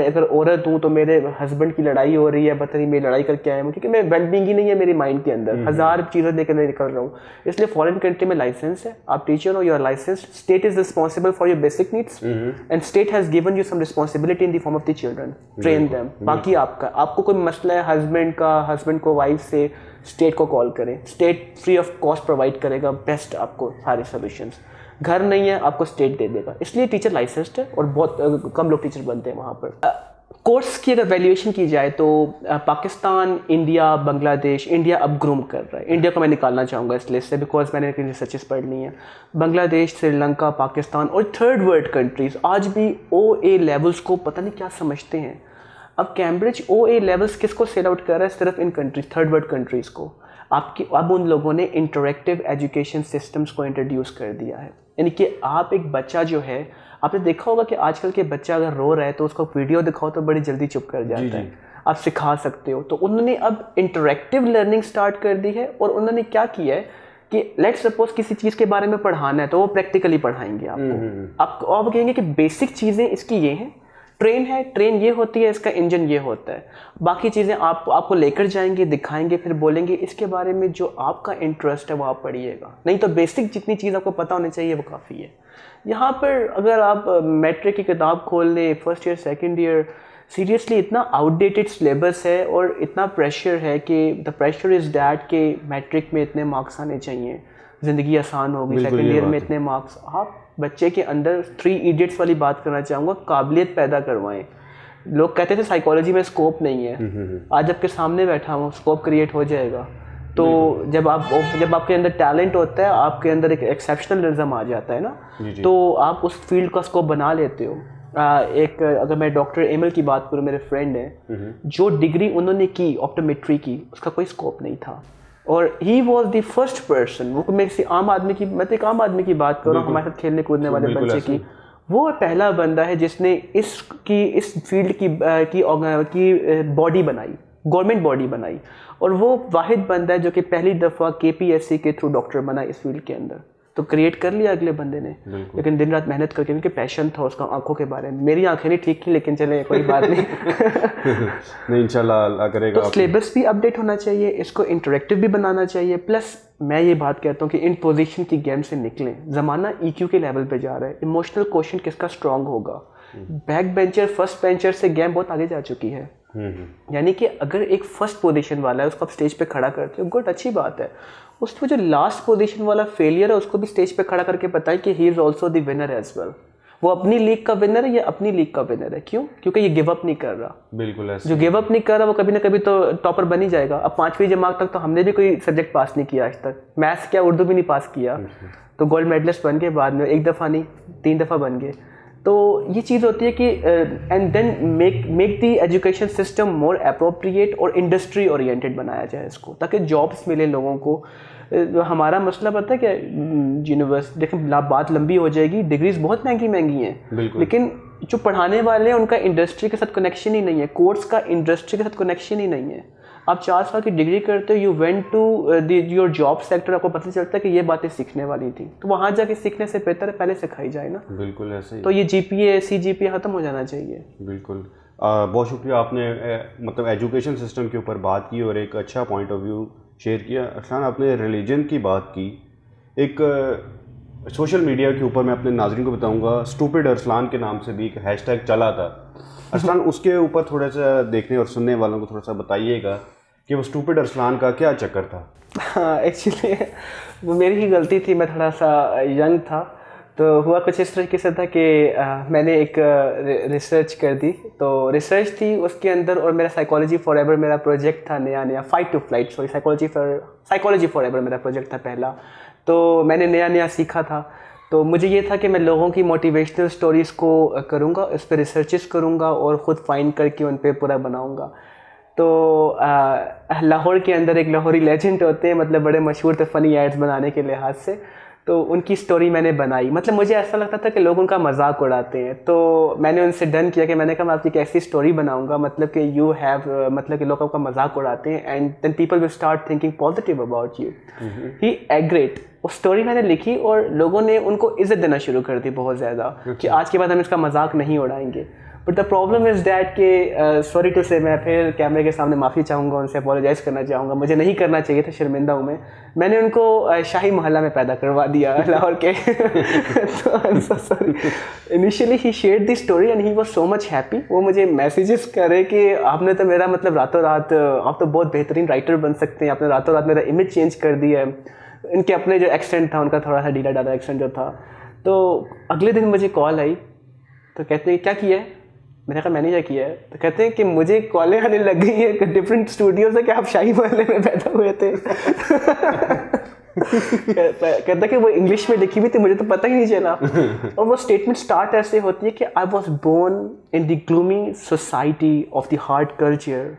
अगर औरत हूँ तो मेरे हस्बैंड की लड़ाई हो रही है, पता नहीं मेरी लड़ाई करके आया हूँ, क्योंकि मैं वेलबींग ही नहीं है मेरी माइंड के अंदर, हज़ार चीज़ें लेकर निकल रहा हूँ। इसलिए फॉरेन कंट्री में लाइसेंस है, आप टीचर हो, you are licence, state is responsible for your basic needs and state has given you some responsibility in the form of the children, train them. बाकी आपको कोई मसला है हस्बैंड को वाइफ से, स्टेट को कॉल करें, state free of cost provide करेगा बेस्ट आपको सारे सोल्यूशंस। घर नहीं है, आपको स्टेट दे देगा। इसलिए टीचर लाइसेंस्ड है और बहुत कम लोग टीचर बनते हैं वहाँ पर। कोर्स की अगर वैल्यूएशन की जाए तो पाकिस्तान, इंडिया, बांग्लादेश, इंडिया अब ग्रूम कर रहा है। इंडिया को मैं निकालना चाहूँगा इस लिस्ट से बिकॉज मैंने इनकी रिसर्चेस पढ़ ली हैं। बांग्लादेश, श्रीलंका, पाकिस्तान और थर्ड वर्ल्ड कंट्रीज़ आज भी OA लेवल्स को पता नहीं क्या समझते हैं। अब कैम्ब्रिज OA लेवल्स किसको सेल आउट कर रहा है? सिर्फ इन कंट्रीज, थर्ड वर्ल्ड कंट्रीज़ को। अब उन लोगों ने इंटरेक्टिव एजुकेशन सिस्टम्स को इंट्रोड्यूस कर दिया है। यानी कि आप एक बच्चा जो है, आपने देखा होगा कि आजकल के बच्चा अगर रो रहा है तो उसको वीडियो दिखाओ तो बड़ी जल्दी चुप कर जाता है। आप सिखा सकते हो। तो उन्होंने अब इंटरेक्टिव लर्निंग स्टार्ट कर दी है और उन्होंने क्या किया है कि लेट्स सपोज किसी चीज़ के बारे में पढ़ाना है तो वो प्रैक्टिकली पढ़ाएंगे आपको। आप कहेंगे कि बेसिक चीज़ें इसकी ये हैं, ट्रेन ये होती है, इसका इंजन ये होता है, बाकी चीज़ें आपको लेकर जाएंगे, दिखाएंगे, फिर बोलेंगे इसके बारे में जो आपका इंटरेस्ट है वो आप पढ़िएगा। नहीं तो बेसिक जितनी चीज़ आपको पता होनी चाहिए वो काफ़ी है। यहाँ पर अगर आप मैट्रिक की किताब खोल लें, first year, second year, seriously इतना आउटडेटेड सिलेबस है और इतना प्रेशर है कि द प्रेशर इज़ डैट कि मैट्रिक में इतने मार्क्स आने चाहिए, ज़िंदगी आसान होगी, सेकेंड ईयर में इतने मार्क्स। आप बच्चे के अंदर 3 इडियट्स वाली बात करना चाहूँगा, काबिलियत पैदा करवाएं। लोग कहते थे साइकोलॉजी में स्कोप नहीं है, आज आपके सामने बैठा हूँ, स्कोप क्रिएट हो जाएगा। तो जब आपके अंदर टैलेंट होता है, आपके अंदर एक एक्सेप्शनलिज्म आ जाता है ना, तो आप उस फील्ड का स्कोप बना लेते हो। अगर मैं डॉक्टर एमल की बात करूँ, मेरे फ्रेंड हैं, जो डिग्री उन्होंने की ऑप्टोमेट्री की, उसका कोई स्कोप नहीं था। और he was the first person, वो मैं किसी आम आदमी की, मैं तो एक आम आदमी की बात कर रहा हूँ, हमारे साथ खेलने कूदने वाले बिल्कुल बच्चे ऐसा की, वो पहला बंदा है जिसने इस फील्ड की बॉडी बनाई, गवर्नमेंट बॉडी बनाई, और वो वाहिद बंदा है जो कि पहली दफ़ा KPSC के थ्रू डॉक्टर बना इस फील्ड के अंदर। तो क्रिएट कर लिया अगले बंदे ने, लेकिन दिन रात मेहनत करके, उनके पैशन था उसका आंखों के बारे में। मेरी आंखें नहीं ठीक थी, लेकिन चले कोई बात नहीं। नहीं, इंशाल्लाह अल्लाह करेगा। तो सिलेबस भी अपडेट होना चाहिए, इसको इंटरेक्टिव भी बनाना चाहिए, प्लस मैं ये बात कहता हूँ कि इन पोजीशन की गेम से निकलें। ज़माना EQ के लेवल पे जा रहा है, इमोशनल क्वेश्चन किसका स्ट्रांग होगा। बैक बेंचर फर्स्ट बेंचर से गेम बहुत आगे जा चुकी है। यानी कि अगर एक फर्स्ट पोजीशन वाला है उसको आप स्टेज पे खड़ा करते हो, गुड, अच्छी बात है। उसमें जो लास्ट पोजीशन वाला फेलियर है उसको भी स्टेज पे खड़ा करके बताएं कि he is also the winner as well. वो अपनी लीग का विनर है, ये अपनी लीग का विनर है। क्यों? क्योंकि ये गिव अप नहीं कर रहा। बिल्कुल ऐसे। जो गिव अप नहीं कर रहा वो कभी ना कभी तो टॉपर बन ही जाएगा। अब 5वीं जमात तक तो हमने भी कोई सब्जेक्ट पास नहीं किया आज तक, मैथ्स क्या उर्दू भी नहीं पास किया, तो गोल्ड मेडलिस्ट बन गए बाद में, एक दफ़ा नहीं 3 दफ़ा बन गए। तो ये चीज़ होती है कि and then make the education system more appropriate और इंडस्ट्री ओरिएंटेड बनाया जाए इसको, ताकि जॉब्स मिले लोगों को। हमारा मसला पता है क्या, यूनिवर्सिटी देखें, बात लंबी हो जाएगी, डिग्रीज बहुत महंगी महंगी हैं, लेकिन जो पढ़ाने वाले हैं उनका इंडस्ट्री के साथ कनेक्शन ही नहीं है, कोर्स का इंडस्ट्री के साथ कनेक्शन ही नहीं है। आप 4 साल की डिग्री करते हो, you went to your job sector, आपको पता चलता है कि ये बातें सीखने वाली थी, तो वहाँ जाके सीखने से बेहतर है पहले सिखाई जाए ना। बिल्कुल ऐसे ही। तो ये GPA CGPA ख़त्म हो जाना चाहिए। बिल्कुल। बहुत शुक्रिया, आपने मतलब एजुकेशन सिस्टम के ऊपर बात की और एक अच्छा पॉइंट ऑफ व्यू शेयर किया। अरसलान, आपने रिलीजन की बात की। एक सोशल मीडिया के ऊपर मैं अपने नाज़रीन को बताऊंगा, स्टूपिड अरसलान के नाम से भी एक हैशटैग चला था। अरसलान, उसके ऊपर थोड़ा सा देखने और सुनने वालों को थोड़ा सा बताइएगा कि वो स्टूपिड अरसलान का क्या चक्कर था। हाँ, एक्चुअली वो मेरी ही गलती थी, मैं थोड़ा सा यंग था। तो हुआ कुछ इस तरीके से था कि मैंने एक रिसर्च कर दी, तो रिसर्च थी उसके अंदर, और मेरा साइकोलॉजी फॉर एवर मेरा प्रोजेक्ट था, नया fight to flight, sorry psychology forever मेरा प्रोजेक्ट था पहला। तो मैंने नया सीखा था, तो मुझे ये था कि मैं लोगों की मोटिवेशनल स्टोरीज़ को करूँगा, इस पर रिसर्चेस करूँगा और ख़ुद फाइंड करके उन पर पूरा बनाऊँगा। तो लाहौर के अंदर एक लाहौरी लेजेंड होते हैं, मतलब बड़े मशहूर थे फ़नी एड्स बनाने के लिहाज से, तो उनकी स्टोरी मैंने बनाई। मतलब मुझे ऐसा लगता था कि लोग उनका मजाक उड़ाते हैं, तो मैंने उनसे डन किया कि मैंने कहा मैं आपकी एक ऐसी स्टोरी बनाऊंगा, मतलब कि यू हैव मतलब कि लोग आपका मजाक उड़ाते हैं and then people will start thinking positive about you. He agreed, वो स्टोरी मैंने लिखी और लोगों ने उनको इज्जत देना शुरू कर दी बहुत ज़्यादा, कि आज के बाद हम इसका मजाक नहीं उड़ाएंगे। But the problem is that कि सॉरी टू से, मैं फिर कैमरे के सामने माफ़ी चाहूँगा, उनसे अपोलोजाइज़ करना चाहूँगा, मुझे नहीं करना चाहिए था, शर्मिंदा हूँ मैं। मैंने उनको शाही मोहल्ला में पैदा करवा दिया लाहौर के। तो I am so sorry. Initially he shared the story and he was so much happy. वो मुझे मैसेजेस करे कि आपने तो मेरा मतलब रातों रात, आप तो बहुत बेहतरीन राइटर बन सकते हैं, आपने रातों रात मेरा इमेज चेंज कर दिया है। इनके अपने जो एक्सेंट था उनका थोड़ा सा ढीला ढाला एक्सेंट जो था। तो अगले दिन मुझे कॉल आई, तो कहते हैं क्या किया है? मैंने कहा मैंने क्या किया है? तो कहते हैं कि मुझे कॉलें आने लग गई है डिफरेंट स्टूडियो से कि आप शाही मोहल्ले में पैदा हुए थे। कहता कि वो इंग्लिश में लिखी हुई थी, मुझे तो पता ही नहीं चला। और वो स्टेटमेंट स्टार्ट ऐसे होती है कि I was born in the gloomy society of the hard culture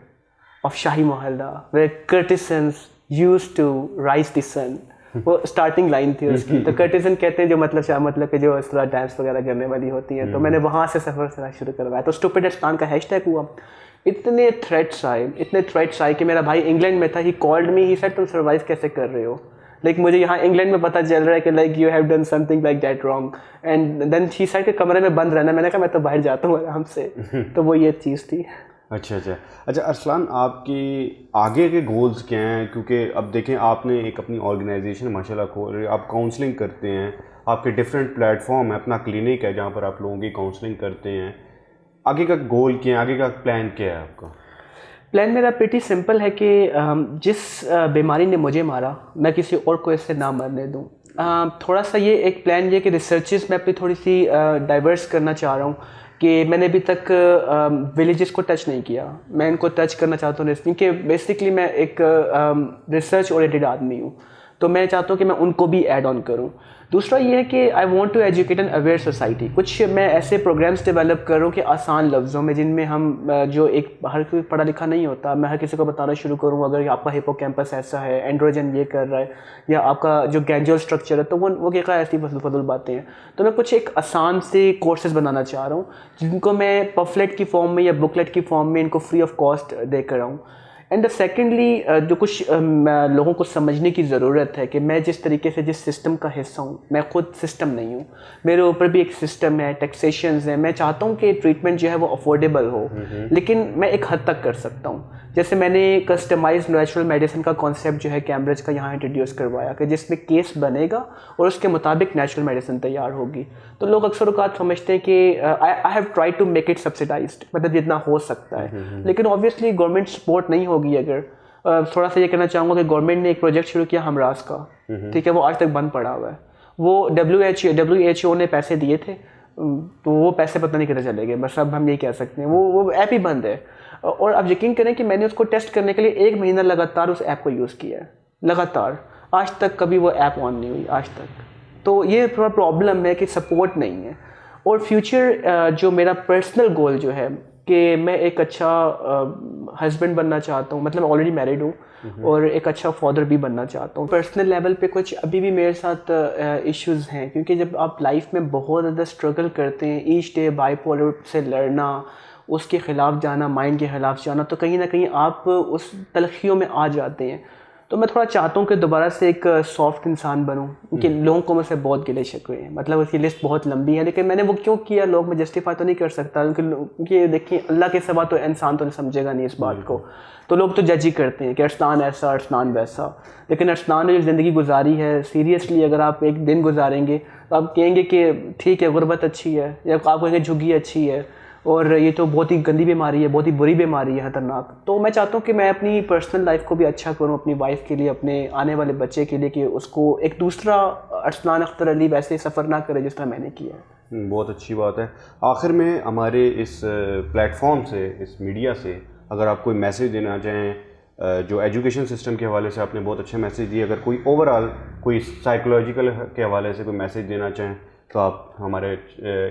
of Shahi Mohalla where courtesans used to rise the sun. वो स्टार्टिंग लाइन थी उसकी। तो कर्टिसन कहते हैं जो मतलब कि जो इस तरह डांस वगैरह करने वाली होती हैं। तो मैंने वहाँ से सफ़र से शुरू करवाया। तो स्टूपिड अरसलान का हैशटैग हुआ। इतने थ्रेट्स आए कि मेरा भाई इंग्लैंड में था, he called me, he said तुम सर्वाइव कैसे कर रहे हो, लाइक मुझे यहाँ इंग्लैंड में पता चल रहा है कि like you have done something like that wrong, and then he said के कमरे में बंद रहना। मैंने कहा मैं तो बाहर जाता हूँ आराम से। तो वो ये चीज़ थी। अच्छा अरसलान, आपकी आगे के गोल्स क्या हैं? क्योंकि अब देखें, आपने एक अपनी ऑर्गेनाइजेशन माशाल्लाह खोल रहे, आप काउंसलिंग करते हैं, आपके डिफरेंट प्लेटफॉर्म है, अपना क्लिनिक है जहाँ पर आप लोगों की काउंसलिंग करते हैं। आगे का गोल क्या है, आगे का प्लान क्या है आपका? प्लान मेरा प्रीटी सिंपल है कि जिस बीमारी ने मुझे मारा मैं किसी और को इससे ना मरने दूँ। थोड़ा सा ये एक प्लान ये कि रिसर्चेस में अपनी थोड़ी सी डाइवर्स करना चाह रहा हूँ कि मैंने अभी तक विलेजेस को टच नहीं किया, मैं इनको टच करना चाहता हूँ, क्योंकि बेसिकली मैं एक रिसर्च ओरिएंटेड आदमी हूँ, तो मैं चाहता हूँ कि मैं उनको भी ऐड ऑन करूँ। दूसरा ये है कि I want to educate an aware society. कुछ मैं ऐसे प्रोग्राम्स डेवलप कर रहा हूँ कि आसान लफ्ज़ों में, जिनमें हम जो एक हर कोई पढ़ा लिखा नहीं होता, मैं हर किसी को बताना शुरू करूँ अगर आपका हिपोकैम्पस ऐसा है, एंड्रोजन ये कर रहा है, या आपका जो गैंजल स्ट्रक्चर है, तो वो क्या ऐसी फजूल बातें हैं। तो मैं कुछ एक आसान से कोर्सेज बनाना चाह रहा हूँ जिनको मैं पफलेट की फॉर्म में या बुकलेट की फॉर्म में इनको फ्री ऑफ कॉस्ट दे कर रहा हूँ। एंड सेकेंडली जो कुछ लोगों को समझने की ज़रूरत है कि मैं जिस तरीके से जिस सिस्टम का हिस्सा हूँ, मैं खुद सिस्टम नहीं हूँ, मेरे ऊपर भी एक सिस्टम है, टैक्सेशंस है। मैं चाहता हूँ कि ट्रीटमेंट जो है वो अफोर्डेबल हो, लेकिन मैं एक हद तक कर सकता हूँ। जैसे मैंने कस्टमाइज्ड नेचुरल मेडिसिन का कॉन्सेप्ट जो है कैम्ब्रिज का यहाँ इंट्रोड्यूस करवाया कि जिसमें केस बनेगा और उसके मुताबिक नेचुरल मेडिसिन तैयार होगी। तो लोग अक्सर औक़ात समझते हैं कि I have try to make it subsidised, मतलब जितना हो सकता है, लेकिन ऑब्वियसली गवर्नमेंट सपोर्ट नहीं होगी। अगर थोड़ा सा ये कहना चाहूँगा कि गवर्नमेंट ने एक प्रोजेक्ट शुरू किया हमराज का, ठीक है, वो आज तक बंद पड़ा हुआ है। वो WHO ने पैसे दिए थे, तो वो पैसे पता नहीं किधर चले गए, बस अब हम यही कह सकते हैं। वो ऐप ही बंद है। और अब यकीन करें कि मैंने उसको टेस्ट करने के लिए 1 महीना लगातार उस ऐप को यूज़ किया है, लगातार। आज तक कभी वो ऐप ऑन नहीं हुई आज तक। तो ये थोड़ा प्रॉब्लम है कि सपोर्ट नहीं है। और फ्यूचर जो मेरा पर्सनल गोल जो है कि मैं एक अच्छा हस्बैंड बनना चाहता हूँ, मतलब ऑलरेडी मैरिड हूँ, और एक अच्छा फादर भी बनना चाहता हूँ। पर्सनल लेवल पे कुछ अभी भी मेरे साथ इश्यूज़ हैं, क्योंकि जब आप लाइफ में बहुत ज़्यादा स्ट्रगल करते हैं, ईच डे बाइपोलर से लड़ना, उसके ख़िलाफ़ जाना, माइंड के ख़िलाफ़ जाना, तो कहीं ना कहीं आप उस तलखियों में आ जाते हैं। तो मैं थोड़ा चाहता हूँ कि दोबारा से एक सॉफ्ट इंसान बनूँ, क्योंकि लोगों को मुझसे बहुत गिले शिकवे हैं, मतलब उसकी लिस्ट बहुत लंबी है। लेकिन मैंने वो क्यों किया, लोग मैं जस्टिफाई तो नहीं कर सकता, क्योंकि देखिए अल्लाह के सिवा तो इंसान तो नहीं समझेगा नहीं इस बात को। तो लोग तो जज ही करते हैं कि अरसलान ऐसा, अरसलान वैसा। लेकिन अरसलान ने जो ज़िंदगी गुजारी है, सीरियसली अगर आप एक दिन गुजारेंगे तो आप कहेंगे कि ठीक है, गुर्बत अच्छी है, या आप कहेंगे झुग्गी अच्छी है, और ये तो बहुत ही गंदी बीमारी है, बहुत ही बुरी बीमारी है, ख़तरनाक। तो मैं चाहता हूँ कि मैं अपनी पर्सनल लाइफ को भी अच्छा करूँ, अपनी वाइफ के लिए, अपने आने वाले बच्चे के लिए, कि उसको एक दूसरा अरसलान अख्तर अली वैसे सफ़र ना करे जिस तरह मैंने किया है। बहुत अच्छी बात है। आखिर में हमारे इस प्लेटफॉर्म से, इस मीडिया से, अगर आप कोई मैसेज देना चाहें, जो एजुकेशन सिस्टम के हवाले से आपने बहुत अच्छे मैसेज दिए, अगर कोई ओवरऑल कोई साइकोलॉजिकल के हवाले से कोई मैसेज देना चाहें तो आप हमारे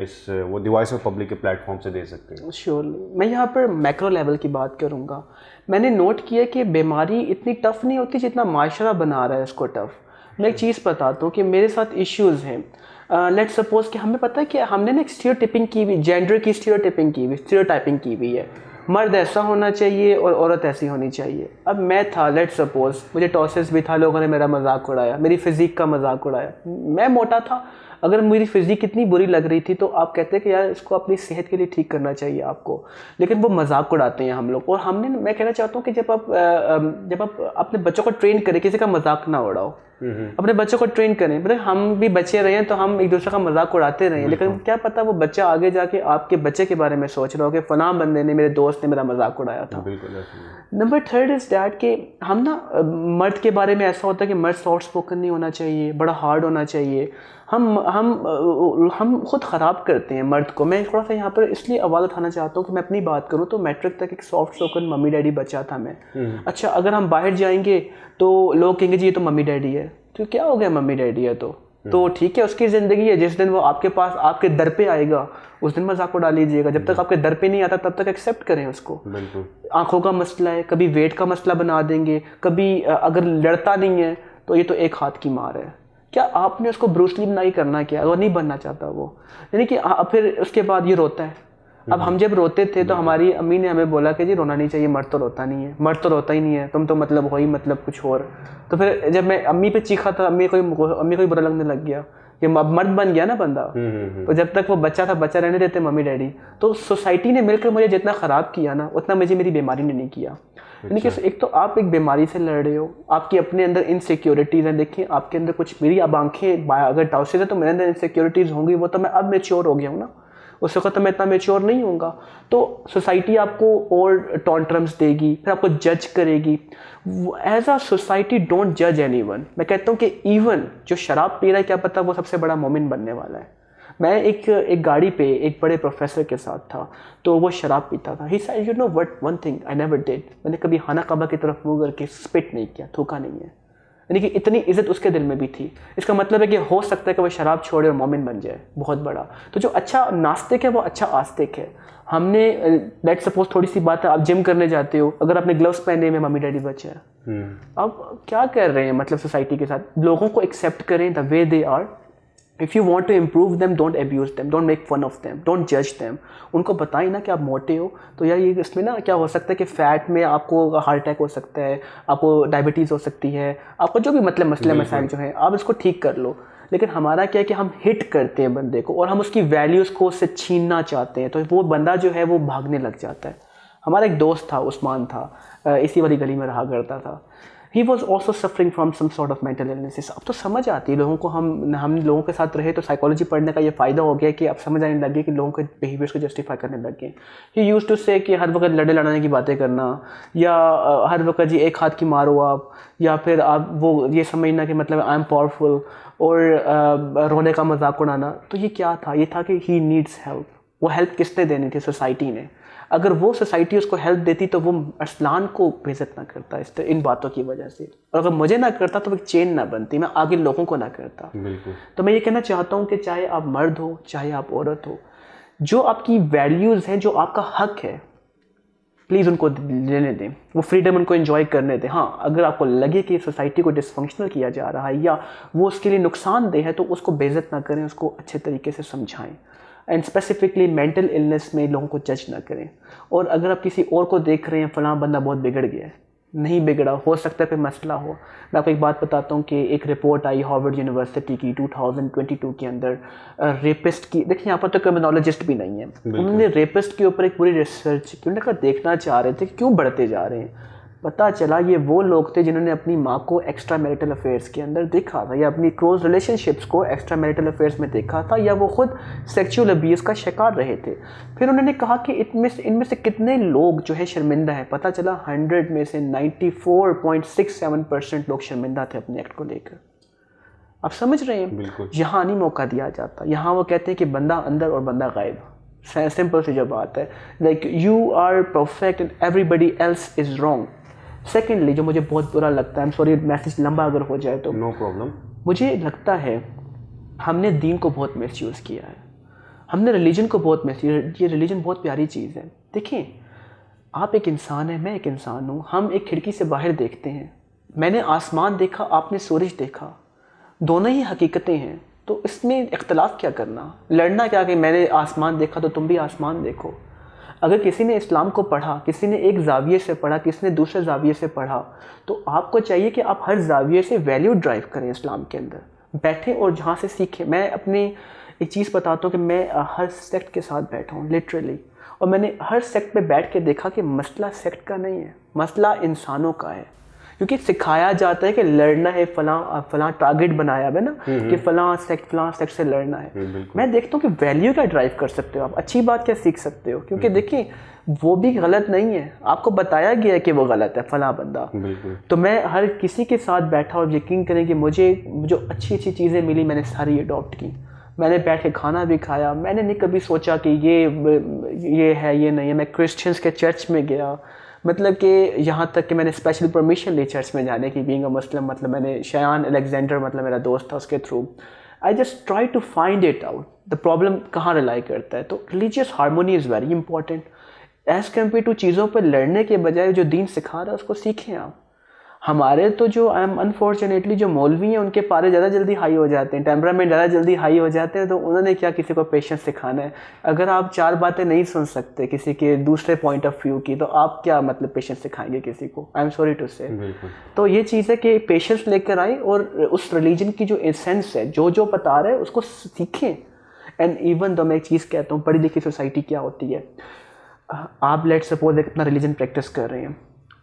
इस वो द वॉइस ऑफ पब्लिक के प्लेटफॉर्म से दे सकते हैं। श्योरली। मैं यहाँ पर मैक्रो लेवल की बात करूँगा। मैंने नोट किया कि बीमारी इतनी टफ़ नहीं होती जितना माशरा बना रहा है इसको टफ़। मैं एक चीज़ बताता हूँ कि मेरे साथ इश्यूज़ हैं। लेट्स सपोज कि हमें पता है कि हमने ना एक स्टीरियोटाइपिंग की हुई, जेंडर की स्टीरियोटाइपिंग की हुई है। मर्द ऐसा होना चाहिए और औरत ऐसी होनी चाहिए। अब मैं था, लेट्स सपोज मुझे टॉसिस भी था, लोगों ने मेरा मजाक उड़ाया, मेरी फिज़िक का मजाक उड़ाया। मैं मोटा था, अगर मेरी फिज़िक इतनी बुरी लग रही थी तो आप कहते हैं कि यार इसको अपनी सेहत के लिए ठीक करना चाहिए आपको, लेकिन वो मजाक उड़ाते हैं हम लोग। और मैं कहना चाहता हूँ कि जब आप अपने बच्चों को ट्रेन करें, किसी का मजाक ना उड़ाओ, अपने बच्चों को ट्रेन करें। मतलब हम भी बच्चे रहे हैं तो हम एक दूसरे का मजाक उड़ाते रहे, लेकिन क्या पता वो बच्चा आगे जाके आपके बच्चे के बारे में सोच रहा हो कि फलां बंदे ने, मेरे दोस्त ने मेरा मजाक उड़ाया था। नंबर 3 इज़ डैट कि हम ना मर्द के बारे में ऐसा होता है कि मर्द सॉफ्ट स्पोकन नहीं होना चाहिए, बड़ा हार्ड होना चाहिए। हम खुद ख़राब करते हैं मर्द को। मैं थोड़ा सा यहाँ पर इसलिए आवाज़ उठाना चाहता हूँ कि मैं अपनी बात करूँ तो मैट्रिक तक एक सॉफ्ट स्पोकन मम्मी डैडी बच्चा था मैं। अच्छा, अगर हम बाहर जाएंगे तो लोग कहेंगे जी ये तो मम्मी डैडी है, तो क्या हो गया मम्मी डैडी है तो ठीक है, उसकी ज़िंदगी है। जिस दिन वो आपके पास, आपके दर पे आएगा, उस दिन मजाक उड़ा लीजिएगा। जब तक आपके दर पे नहीं आता तब तक एक्सेप्ट करें उसको। आंखों का मसला है, कभी वेट का मसला बना देंगे, कभी अगर लड़ता नहीं है तो ये तो एक हाथ की मार है। क्या आपने उसको ब्रूस ली नहीं करना, क्या वो नहीं बनना चाहता वो, यानी कि फिर उसके बाद ये रोता है। अब हम जब रोते थे तो हमारी अम्मी ने हमें बोला कि जी रोना नहीं चाहिए, मर्द तो रोता नहीं है, मर्द तो रोता ही नहीं है, तुम तो मतलब हो ही मतलब कुछ और। तो फिर जब मैं अम्मी पे चीखा था, अम्मी को ही बुरा लगने लग गया कि अब मर्द बन गया ना बंदा। तो जब तक वो बच्चा था, बच्चा रहने देते मम्मी डैडी। तो सोसाइटी ने मिलकर मुझे जितना ख़राब किया ना, उतना मुझे मेरी बीमारी ने नहीं किया। यानी कि एक तो आप एक बीमारी से लड़ रहे हो, आपकी अपने अंदर इनसिक्योरिटीज़ हैं। देखिए आपके अंदर कुछ, मेरी अब आंखें अगर टॉसिस है तो मेरे अंदर इनसिक्योरिटीज़ होंगी, वो तो मैं अब मैच्योर हो गया हूँ ना, उस वक्त तो मैं इतना मैच्योर नहीं होऊंगा। तो सोसाइटी आपको और टॉन्ट्रम्स देगी, फिर आपको जज करेगी। एज अ सोसाइटी डोंट जज एनीवन। मैं कहता हूँ कि इवन जो शराब पी रहा है, क्या पता वो सबसे बड़ा मोमिन बनने वाला है। मैं एक गाड़ी पे एक बड़े प्रोफेसर के साथ था, तो वो शराब पीता था। He said you know what one thing I never did, मैंने कभी खाना काबा की तरफ मुंह करके स्पिट नहीं किया, थूका नहीं है। यानी कि इतनी इज्जत उसके दिल में भी थी। इसका मतलब है कि हो सकता है कि वो शराब छोड़े और मोमिन बन जाए, बहुत बड़ा। तो जो अच्छा नास्तिक है वो अच्छा आस्तिक है। हमने लेट सपोज थोड़ी सी बात है, आप जिम करने जाते हो, अगर आपने ग्लव्स पहने हुए मम्मी डैडी बच्चे हैं, अब क्या कर रहे हैं मतलब सोसाइटी के साथ, लोगों को एक्सेप्ट करें the way they are. If you want to improve them, don't abuse them, don't make fun of them, don't जज देम। उनको बताएं ना कि आप मोटे हो, तो यार ये इसमें ना क्या हो सकता है कि फ़ैट में आपको हार्ट अटैक हो सकता है, आपको डायबिटीज़ हो सकती है, आपको जो भी मतलब मसले मसाइल जो हैं आप इसको ठीक कर लो। लेकिन हमारा क्या है कि हम हिट करते हैं बंदे को और हम उसकी वैल्यूज़ को उससे छीनना चाहते हैं, तो वो बंदा जो है वो भागने लग जाता है। हमारा एक दोस्त था, उस्मान था, इसी वाली गली में रहा करता था। He was also suffering from some sort of mental illnesses. अब तो समझ आती है लोगों को, हम लोगों के साथ रहे तो साइकोलॉजी पढ़ने का ये फ़ायदा हो गया कि अब समझ आने लगे कि लोगों के बिहेवियर्स को जस्टिफाई करने लग गए। ही यूज्ड टू से कि हर वक्त लड़े लड़ाने की बातें करना, या हर वक्त जी एक हाथ की मारो आप, या फिर आप वो ये समझना कि मतलब आई एम पावरफुल, और रोने का मजाक उड़ाना। तो ये क्या था? ये था कि ही नीड्स हेल्प। वो हेल्प किसने देनी थी? सोसाइटी ने। अगर वो सोसाइटी उसको हेल्प देती तो वो अरसलान को बेइज्जत ना करता इन बातों की वजह से, और अगर मुझे ना करता तो एक चेन ना बनती, मैं आगे लोगों को ना करता। बिल्कुल। तो मैं ये कहना चाहता हूँ कि चाहे आप मर्द हो चाहे आप औरत हो, जो आपकी वैल्यूज़ हैं, जो आपका हक है, प्लीज़ उनको लेने दें, वो फ्रीडम उनको एंजॉय करने दें। हाँ, अगर आपको लगे कि सोसाइटी को डिसफंक्शनल किया जा रहा है या वो उसके लिए नुकसानदेह है, तो उसको बेइज्जत ना करें, उसको अच्छे तरीके से समझाएं। एंड स्पेसिफिकली मेंटल इलनेस में लोगों को जज ना करें। और अगर आप किसी और को देख रहे हैं फलां बंदा बहुत बिगड़ गया है, नहीं बिगड़ा, हो सकता है कोई मसला हो। मैं आपको एक बात बताता हूँ कि एक रिपोर्ट आई हार्वर्ड यूनिवर्सिटी की 2022 के अंदर, रेपिस्ट की। देखिए यहाँ पर तो क्रिमिनोलॉजिस्ट भी नहीं है, उन्होंने रेपिस्ट के ऊपर एक पूरी रिसर्च की। उन्होंने कहा देखना चाह रहे थे कि क्यों बढ़ते जा रहे हैं। पता चला ये वो लोग थे जिन्होंने अपनी माँ को एक्स्ट्रा मैरिटल अफेयर्स के अंदर देखा था, या अपनी क्लोज रिलेशनशिप्स को एक्स्ट्रा मैरिटल अफेयर्स में देखा था, या वो खुद सेक्सुअल अब्यूज़ का शिकार रहे थे। फिर उन्होंने कहा कि इनमें से कितने लोग जो है शर्मिंदा है। पता चला 100 में से 94.67% लोग शर्मिंदा थे अपने एक्ट को लेकर। आप समझ रहे हैं? यहाँ नहीं मौका दिया जाता, यहाँ वो कहते हैं कि बंदा अंदर और बंदा गायब। सिंपल सी जो बात है, like you are perfect and everybody else is wrong. Secondly, जो मुझे बहुत बुरा लगता है, आई एम सॉरी मैसेज लंबा अगर हो जाए तो, नो प्रॉब्लम, मुझे लगता है हमने दीन को बहुत मिसयूज़ किया है, हमने रिलीजन को बहुत मिसयूज़। ये रिलीजन बहुत प्यारी चीज़ है। देखिए, आप एक इंसान है, मैं एक इंसान हूँ, हम एक खिड़की से बाहर देखते हैं, मैंने आसमान देखा, आपने सूरज देखा, दोनों ही हकीकतें हैं। तो इसमें इख्तलाफ क्या करना, लड़ना क्या कि मैंने आसमान देखा तो तुम भी आसमान देखो। अगर किसी ने इस्लाम को पढ़ा, किसी ने एक जाविये से पढ़ा, किसी ने दूसरे जाविये से पढ़ा, तो आपको चाहिए कि आप हर जाविये से वैल्यू ड्राइव करें इस्लाम के अंदर, बैठें और जहाँ से सीखें। मैं अपने एक चीज़ बताता हूँ कि मैं हर सेक्ट के साथ बैठा हूँ लिटरली, और मैंने हर सेक्ट पे बैठ के देखा कि मसला सेक्ट का नहीं है, मसला इंसानों का है। क्योंकि सिखाया जाता है कि लड़ना है, फलां टारगेट बनाया है ना कि फलां सेक्ट से लड़ना है। मैं देखता हूँ कि वैल्यू क्या ड्राइव कर सकते हो आप, अच्छी बात क्या सीख सकते हो। क्योंकि देखिए, वो भी गलत नहीं है, आपको बताया गया है कि वो गलत है फलां बंदा। तो मैं हर किसी के साथ बैठा और यकीन करें कि मुझे जो अच्छी अच्छी चीज़ें मिली मैंने सारी अडॉप्ट की। मैंने बैठ के खाना भी खाया, मैंने नहीं कभी सोचा कि ये है ये नहीं है। मैं क्रिश्चियंस के चर्च में गया, मतलब कि यहाँ तक कि मैंने स्पेशल परमिशन ली चर्च में जाने की, बीइंग अ मुस्लिम। मतलब मैंने शयान अलेक्जेंडर, मतलब मेरा दोस्त था, उसके through I just try to find it out the problem कहाँ रिलाई करता है। तो religious harmony is very important as compare to चीज़ों पर लड़ने के बजाय जो दीन सिखा रहा है उसको सीखें आप। हमारे तो जो अनफॉर्चुनेटली जो मौलवी हैं उनके पारे ज़्यादा जल्दी हाई हो जाते हैं, टेम्परामेंट ज़्यादा जल्दी हाई हो जाते हैं। तो उन्होंने क्या किसी को पेशेंस सिखाना है? अगर आप 4 बातें नहीं सुन सकते किसी के दूसरे पॉइंट ऑफ व्यू की, तो आप क्या मतलब पेशेंस सिखाएंगे किसी को? आई एम सॉरी टू से। तो ये चीज़ है कि पेशेंस लेकर आए और उस रिलीजन की जो एसेंस है, जो बता रहे हैं उसको सीखें। एंड इवन तो मैं एक चीज़ कहता हूँ, पढ़ी लिखी सोसाइटी क्या होती है, आप लेट सपोज अपना रिलीजन प्रैक्टिस कर रहे हैं,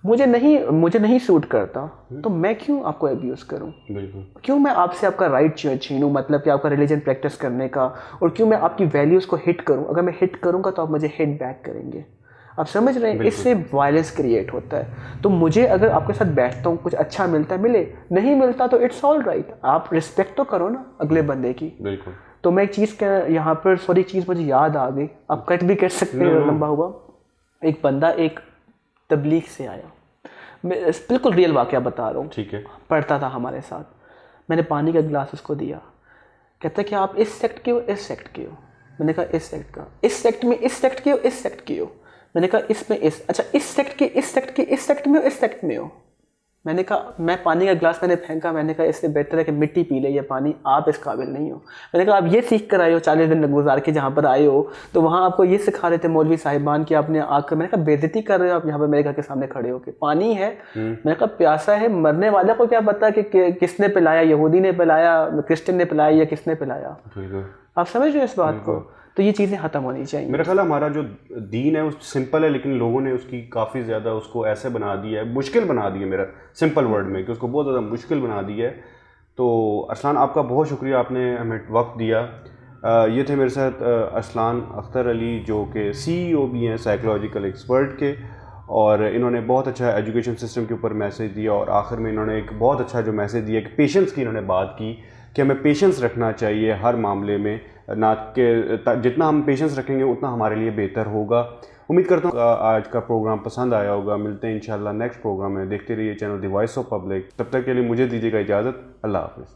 मुझे नहीं सूट करता, तो मैं क्यों आपको अब्यूज़ करूं? क्यों मैं आपसे आपका राइट छीनूं, मतलब कि आपका रिलीजन प्रैक्टिस करने का, और क्यों मैं आपकी वैल्यूज़ को हिट करूं? अगर मैं हिट करूंगा तो आप मुझे हिट बैक करेंगे। आप समझ रहे हैं? इससे वायलेंस क्रिएट होता है। तो मुझे अगर आपके साथ बैठता हूँ, कुछ अच्छा मिलता है मिले, नहीं मिलता तो इट्स ऑल राइट, आप रिस्पेक्ट तो करो ना अगले बंदे की। तो मैं एक चीज़ यहाँ पर सॉरी चीज़ मुझे याद आ गई, आप कट भी कर सकते हैं, लंबा हुआ। एक बंदा एक तबलीग से आया, मैं बिल्कुल रियल वाक़या बता रहा हूँ, ठीक है। पढ़ता था हमारे साथ, मैंने पानी का गिलास उसको दिया, कहता कि आप इस सेक्ट के हो, इस सेक्ट के हो। मैंने कहा इस सेक्ट का, इस सेक्ट में इस सेक्ट के हो, इस सेक्ट के हो। मैंने कहा इसमें इस, अच्छा इस सेक्ट के, इस सेक्ट के, इस सेक्ट में हो, इस सेक्ट में हो। मैंने कहा, मैं पानी का गिलास मैंने फेंका, मैंने कहा इससे बेहतर है कि मिट्टी पी ले ये पानी, आप इस काबिल नहीं हो। मैंने कहा आप ये सीख कर आए हो, 40 दिन गुजार के जहाँ पर आए हो, तो वहाँ आपको ये सिखा रहे थे मौलवी साहिबान कि आपने आकर, मैंने कहा बेइज्जती कर रहे हो आप यहाँ पर मेरे घर के सामने खड़े हो के, पानी है। मैंने कहा प्यासा है, मरने वाले को क्या पता कि किसने पिलाया, यहूदी ने पिलाया, क्रिश्चियन ने पिलाया या किसने पिलाया। आप समझ रहे हो इस बात को? तो ये चीज़ें ख़त्म होनी चाहिए। मेरा ख्याल है हमारा जो दीन है वो सिंपल है, लेकिन लोगों ने उसकी काफ़ी ज़्यादा उसको ऐसे बना दिया है, मुश्किल बना दिया, मेरा सिंपल वर्ड में, कि उसको बहुत ज़्यादा मुश्किल बना दिया है। तो अरसलान आपका बहुत शुक्रिया, आपने हमें वक्त दिया। ये थे मेरे साथ अरसलान अख्तर अली, जो कि CEO भी हैं साइकोलॉजिकल एक्सपर्ट के, और इन्होंने बहुत अच्छा एजुकेशन सिस्टम के ऊपर मैसेज दिया, और आखिर में इन्होंने एक बहुत अच्छा जो मैसेज दिया कि पेशेंस की इन्होंने बात की कि हमें पेशेंस रखना चाहिए हर मामले में, ना कि जितना हम पेशेंस रखेंगे उतना हमारे लिए बेहतर होगा। उम्मीद करता हूँ आज का प्रोग्राम पसंद आया होगा। मिलते हैं इंशाल्लाह नेक्स्ट प्रोग्राम में। देखते रहिए channel the voice of public. तब तक के लिए मुझे दीजिएगा इजाज़त। अल्लाह हाफ़िज़।